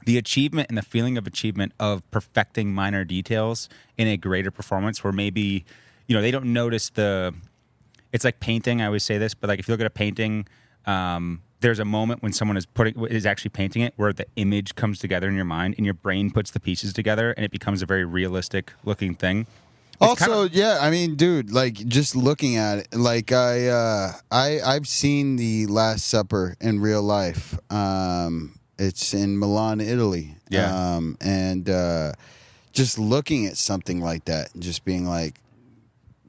The achievement and the feeling of achievement of perfecting minor details in a greater performance, where maybe, they don't notice it's like painting. I always say this, but like, if you look at a painting, there's a moment when someone is actually painting it, where the image comes together in your mind, and your brain puts the pieces together, and it becomes a very realistic looking thing. Yeah, I mean, dude, like, just looking at it, like, I've seen the Last Supper in real life. It's in Milan, Italy. Yeah. And just looking at something like that, and just being like,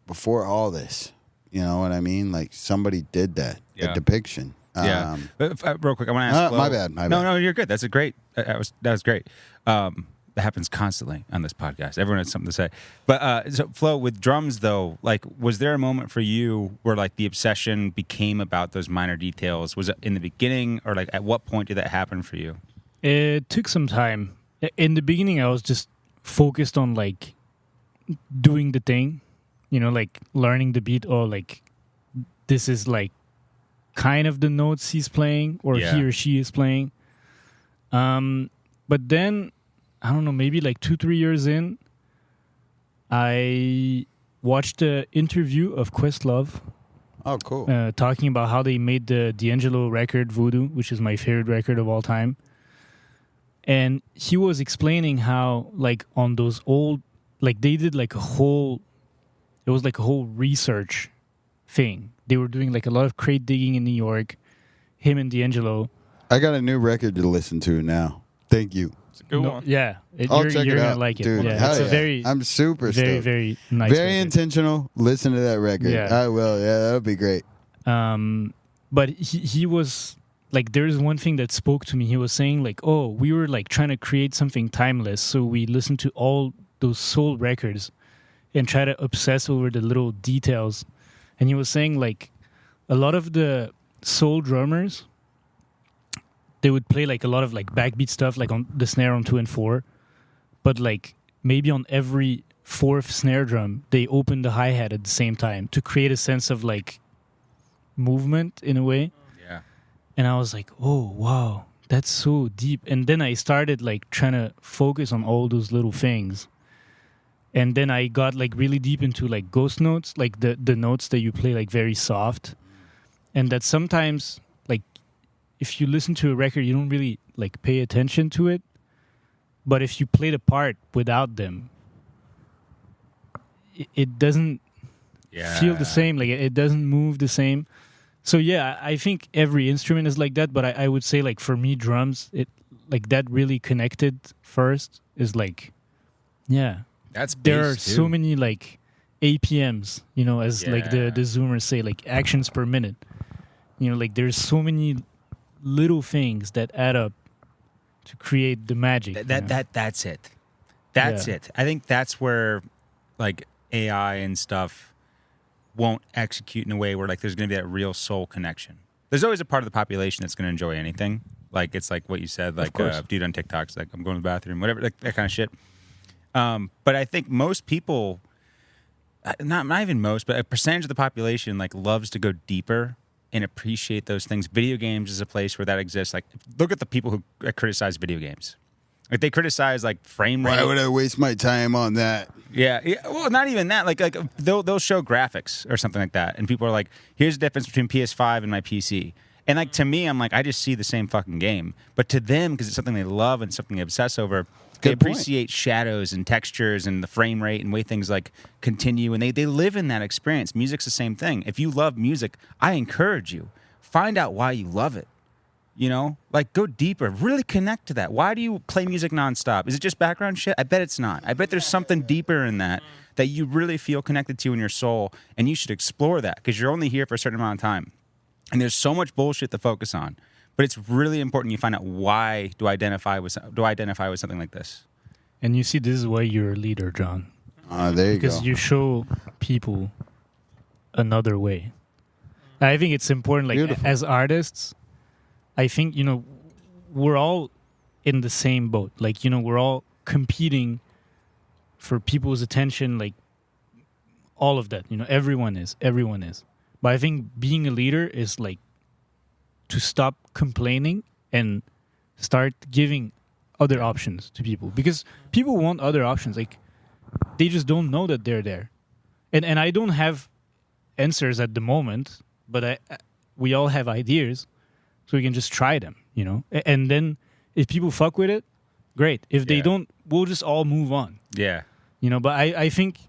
before all this, you know what I mean? Like, somebody did that, a depiction. Yeah. But, real quick, I want to ask. My bad. No, you're good. That's a great. That was great. That happens constantly on this podcast. Everyone has something to say. But so, Flo, with drums though, like, was there a moment for you where like the obsession became about those minor details? Was it in the beginning, or like at what point did that happen for you? It took some time. In the beginning, I was just focused on like doing the thing, like learning the beat, or like this is like kind of the notes he's playing, or he or she is playing. But then I don't know, maybe like 2-3 years in, I watched the interview of Questlove Oh, cool. talking about how they made the D'Angelo record Voodoo, which is my favorite record of all time. And he was explaining how, like, on those old, like, they did like it was like a whole research thing. They were doing like a lot of crate digging in New York, him and D'Angelo. I got a new record to listen to now. Thank you. It's a good No, one. yeah, I'll you're, check you're it gonna out, like it. dude. Yeah, Hell it's a yeah. very, I'm super very, stoked. very nice. Very record. intentional. Listen to that record. Yeah. I will. Yeah, that'll be great. But he was like, there's one thing that spoke to me. He was saying like, oh, we were like trying to create something timeless, so we listened to all those soul records and try to obsess over the little details. And he was saying like, a lot of the soul drummers, they would play like a lot of like backbeat stuff, like on the snare on 2 and 4, but like maybe on every 4th snare drum, they open the hi-hat at the same time to create a sense of like movement in a way. Yeah. And I was like, oh wow, that's so deep. And then I started like trying to focus on all those little things. And then I got like really deep into like ghost notes, like the notes that you play like very soft. And that sometimes like if you listen to a record, you don't really like pay attention to it. But if you play the part without them, it doesn't feel the same. Like it doesn't move the same. So yeah, I think every instrument is like that. But I would say like for me, drums, it like that really connected first is like, yeah. That's There are bass, so too. many like APMs, you know, as like Yeah. the Zoomers say, like actions per minute. You know, like there's so many little things that add up to create the magic. That's it. That's Yeah. it. I think that's where like AI and stuff won't execute in a way where like there's going to be that real soul connection. There's always a part of the population that's going to enjoy anything. Like it's like what you said, like course. dude on TikTok's like I'm going to the bathroom, whatever, like that kind of shit. But I think most people, not even most, but a percentage of the population like loves to go deeper and appreciate those things. Video games is a place where that exists. Like look at the people who criticize video games. Like they criticize like frame rate. Why would I waste my time on that? Yeah. Well, not even that. Like they'll show graphics or something like that, and people are like, "Here's the difference between PS5 and my PC." And like to me, I'm like, I just see the same fucking game. But to them, because it's something they love and something they obsess over, they Good point. appreciate shadows and textures and the frame rate and way things like continue, and they live in that experience. Music's the same thing. If you love music, I encourage you, find out why you love it. You know, like go deeper, really connect to that. Why do you play music nonstop? Is it just background shit? I bet it's not. I bet there's something deeper in that you really feel connected to in your soul, and you should explore that because you're only here for a certain amount of time. And there's so much bullshit to focus on, but it's really important you find out why do I identify with something like this. And you see, this is why you're a leader, John. There you Because go. you show people another way. I think it's important, like Beautiful. as artists, I think, you know, we're all in the same boat. Like, you know, we're all competing for people's attention, like all of that. You know, everyone is. But I think being a leader is like to stop complaining and start giving other options to people. Because people want other options. Like, they just don't know that they're there. And I don't have answers at the moment, but we all have ideas. So we can just try them, you know? And then if people fuck with it, great. If they don't, we'll just all move on. Yeah. You know, but I think,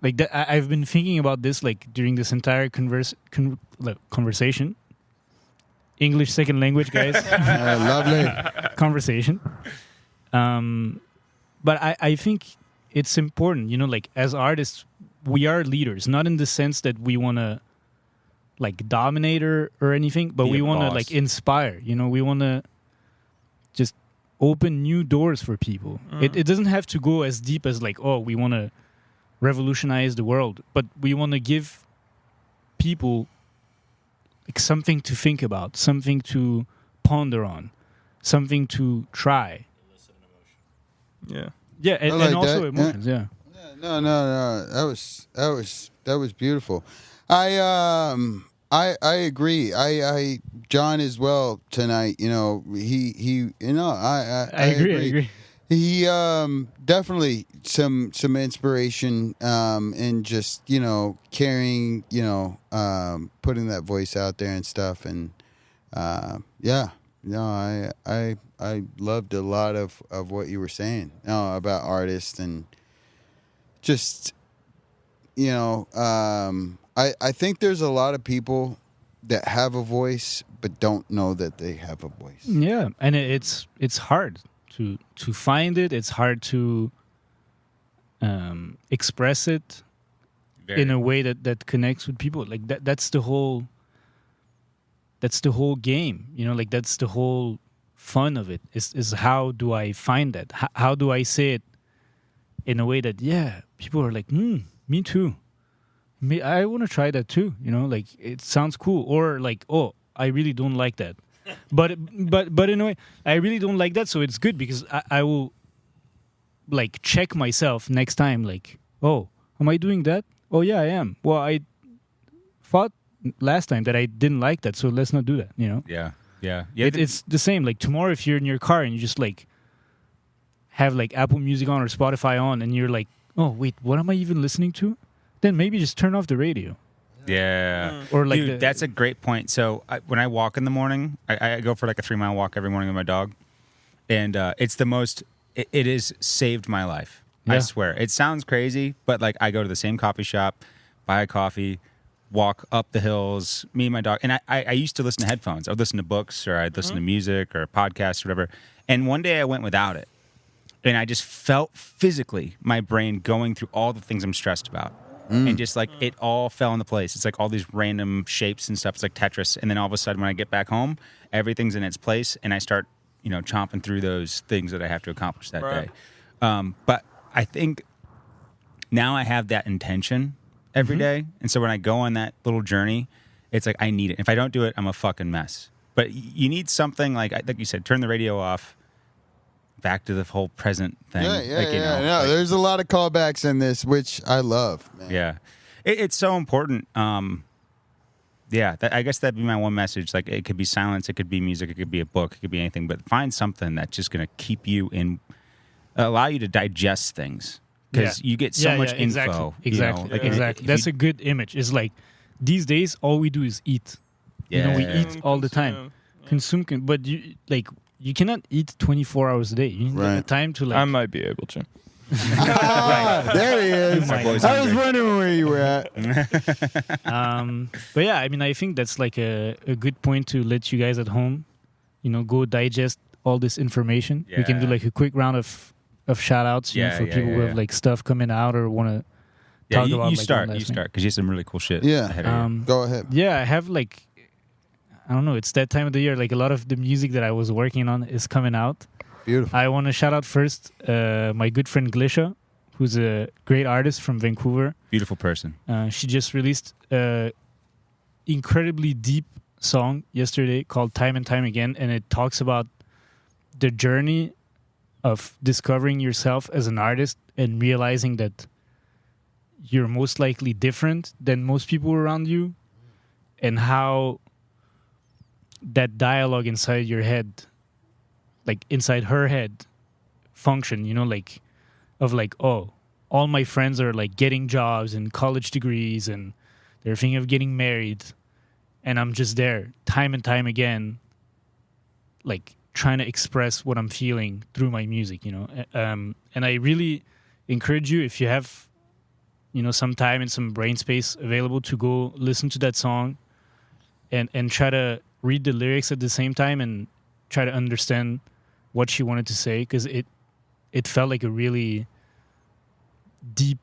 like, that I've been thinking about this, like, during this entire conversation. English second language, guys. Lovely. Conversation. But I think it's important, you know, like, as artists, we are leaders, not in the sense that we want to, like, dominate or anything, but Be we a want to, boss. like, inspire, you know, we want to just open new doors for people. It doesn't have to go as deep as, like, oh, we want to revolutionize the world, but we want to give people, like, something to think about, something to ponder on, something to try. Yeah. Yeah, and, I like and also that. emotions, yeah. No. That was beautiful. I agree. John as well tonight. You know, he. You know, I I agree. He definitely some inspiration and just carrying putting that voice out there and stuff, and I loved a lot of what you were saying about artists, and just I think there's a lot of people that have a voice but don't know that they have a voice. Yeah, and it's hard to find it. It's hard to express it in a way that connects with people. Like that's the whole game. Like that's the whole fun of it. Is how do I find that? How do I say it in a way that people are like, me too. I want to try that too. Like it sounds cool, or like, oh, I really don't like that. But in a way, I really don't like that, so it's good because I will like check myself next time. Like, oh, am I doing that? Oh yeah, I am. Well, I thought last time that I didn't like that, so let's not do that. Yeah. It's the same. Like tomorrow, if you're in your car and you just like have like Apple Music on or Spotify on, and you're like, oh wait, what am I even listening to? Then maybe just turn off the radio. Yeah. Or like Dude, that's a great point. So when I walk in the morning, I go for like a 3-mile walk every morning with my dog. And it's the most, it has saved my life. I swear. It sounds crazy, but like I go to the same coffee shop, buy a coffee, walk up the hills, me and my dog. And I used to listen to headphones. I would listen to books, or I'd listen to music or podcasts or whatever. And one day I went without it. And I just felt physically my brain going through all the things I'm stressed about. And just like it all fell into place. It's like all these random shapes and stuff. It's like Tetris. And then all of a sudden when I get back home, everything's in its place, and I start, chomping through those things that I have to accomplish that day. But I think now I have that intention every day. And so when I go on that little journey, it's like I need it. If I don't do it, I'm a fucking mess. But you need something like you said, turn the radio off. Back to the whole present thing. There's a lot of callbacks in this, which I love, man. Yeah. It's so important. I guess that'd be my one message. Like, it could be silence, it could be music, it could be a book, it could be anything, but find something that's just going to keep you allow you to digest things. Because you get so much info. Exactly. Exactly. That's a good image. It's like, these days, all we do is eat. Yeah. We eat all the time. Consume. But you cannot eat 24 hours a day. You need the time to like. I might be able to. There he is. I was wondering where you were at. But yeah, I mean, I think that's like a good point to let you guys at home, go digest all this information. We can do like a quick round of shout outs for people who have like stuff coming out or want to talk about. You start because you have some really cool shit. Ahead of you. Go ahead. Yeah, I have like, I don't know, it's that time of the year. Like a lot of the music that I was working on is coming out. Beautiful. I want to shout out first my good friend Glisha, who's a great artist from Vancouver. Beautiful person. She just released an incredibly deep song yesterday called Time and Time Again, and it talks about the journey of discovering yourself as an artist and realizing that you're most likely different than most people around you, and how that dialogue inside your head, like inside her head, function, like of like, oh, all my friends are like getting jobs and college degrees and they're thinking of getting married, and I'm just there time and time again, like trying to express what I'm feeling through my music, and I really encourage you, if you have some time and some brain space available, to go listen to that song and try to read the lyrics at the same time and try to understand what she wanted to say, because it felt like a really deep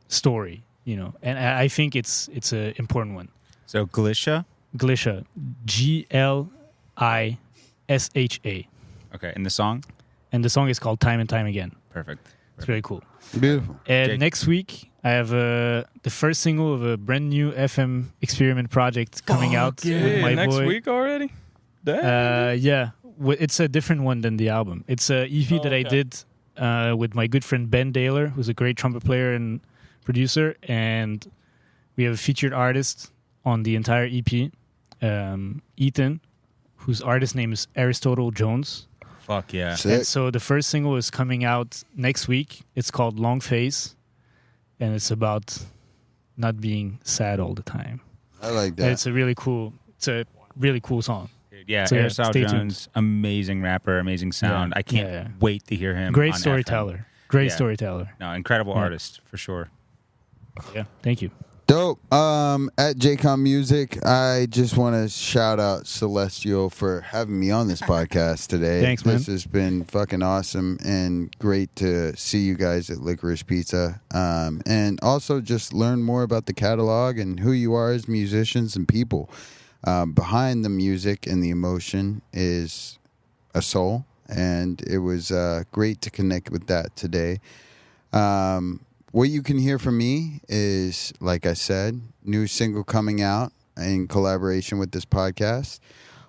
story, and I think it's an important one. So Glisha, GLISHA. Okay, and the song is called Time and Time Again. Perfect. It's very cool. Beautiful. And Jake. next week I have the first single of a brand new FM experiment project coming out with my next boy. week already? Damn. Yeah, it's a different one than the album. It's a EP that I did with my good friend Ben Daler, who's a great trumpet player and producer, and we have a featured artist on the entire EP, Ethan, whose artist name is Aristotle Jones. Fuck yeah. Sick. And so the first single is coming out next week. It's called Long Face, and it's about not being sad all the time. I like And that. it's a really cool song. Yeah, So, Aristotle stay tuned. Jones, amazing rapper, amazing sound. Yeah, I can't yeah. wait to hear him. Great on storyteller. FM. Great Yeah. storyteller. No, incredible Yeah. artist for sure. Yeah. Thank you. Dope. At Jconn Music, I just want to shout out Celestial for having me on this podcast today. Thanks, man. This has been fucking awesome and great to see you guys at Licorice Pizza. And also just learn more about the catalog and who you are as musicians and people. Behind the music and the emotion is a soul, and it was great to connect with that today. What you can hear from me is, like I said, new single coming out in collaboration with this podcast.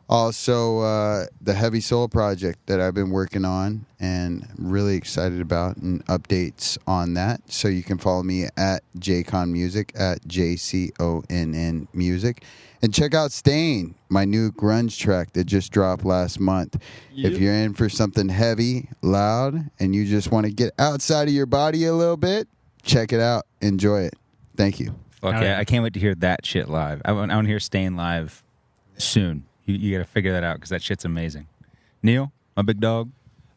Also, the Heavy Soul project that I've been working on and really excited about, and updates on that. So you can follow me at Jconn Music, at JCONN Music. And check out Stain, my new grunge track that just dropped last month. Yep. If you're in for something heavy, loud, and you just want to get outside of your body a little bit, check it out. Enjoy it. Thank you. Fuck All yeah. right. I can't wait to hear that shit live. I want to hear Stain live soon. You got to figure that out because that shit's amazing. Neil, my big dog.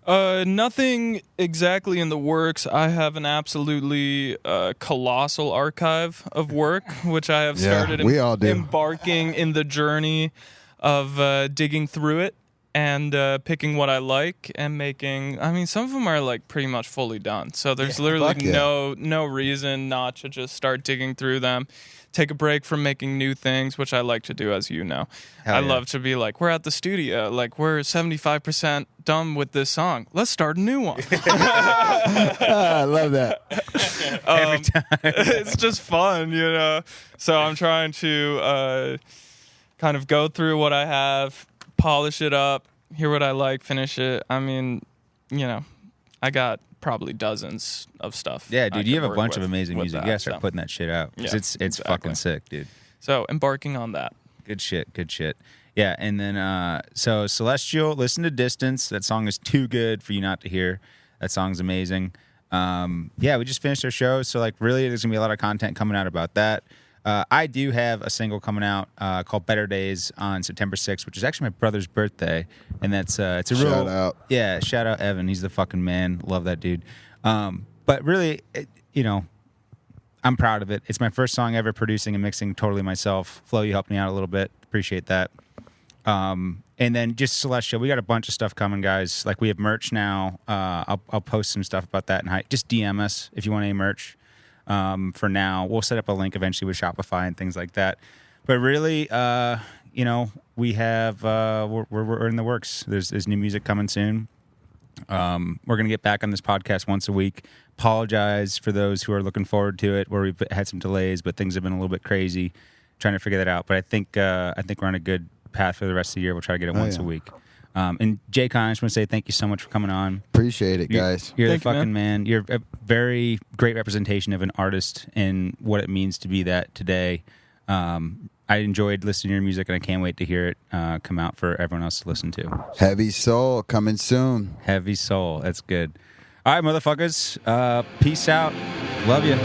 Nothing exactly in the works. I have an absolutely colossal archive of work, which I have Yeah, started we all do. embarking in the journey of digging through it and picking what I like and making. I mean, some of them are like pretty much fully done. So there's literally fuck yeah. no reason not to just start digging through them. Take a break from making new things, which I like to do, as you know. Hell I yeah. love to be like, we're at the studio, like we're 75% done with this song. Let's start a new one. I love that. Every time. It's just fun, you know. So I'm trying to kind of go through what I have, polish it up, hear what I like, finish it. I mean, you know, I got probably dozens of stuff. Yeah, I dude, you could have a work bunch with- of amazing with music. that, You got to start so. putting that shit out. 'Cause Yeah, it's exactly. fucking sick, dude. So embarking on that. Good shit. Good shit. Yeah, and then so Celestial, listen to Distance. That song is too good for you not to hear. That song's amazing. Yeah, we just finished our show, so like really, there's gonna be a lot of content coming out about that. I do have a single coming out called "Better Days" on September 6th, which is actually my brother's birthday, and that's it's a real Shout out. Yeah, shout out Evan. He's the fucking man. Love that dude. But really, you know, I'm proud of it. It's my first song ever producing and mixing totally myself. Flo, you helped me out a little bit. Appreciate that. And then just Celestial. We got a bunch of stuff coming, guys. Like we have merch now. I'll post some stuff about that. And just DM us if you want any merch. For now, we'll set up a link eventually with Shopify and things like that. But really, you know, we have we're in the works. There's new music coming soon. We're gonna get back on this podcast once a week. Apologize for those who are looking forward to it, where we've had some delays, but things have been a little bit crazy. Trying to figure that out, but I think we're on a good path for the rest of the year. We'll try to get it once a week. And Jconn, I just want to say thank you so much for coming on. Appreciate it, guys. You're Thank the you, fucking man. You're a very great representation of an artist and what it means to be that today. I enjoyed listening to your music, and I can't wait to hear it come out for everyone else to listen to. Heavy Soul coming soon. Heavy Soul. That's good. All right, motherfuckers. Peace out. Love you.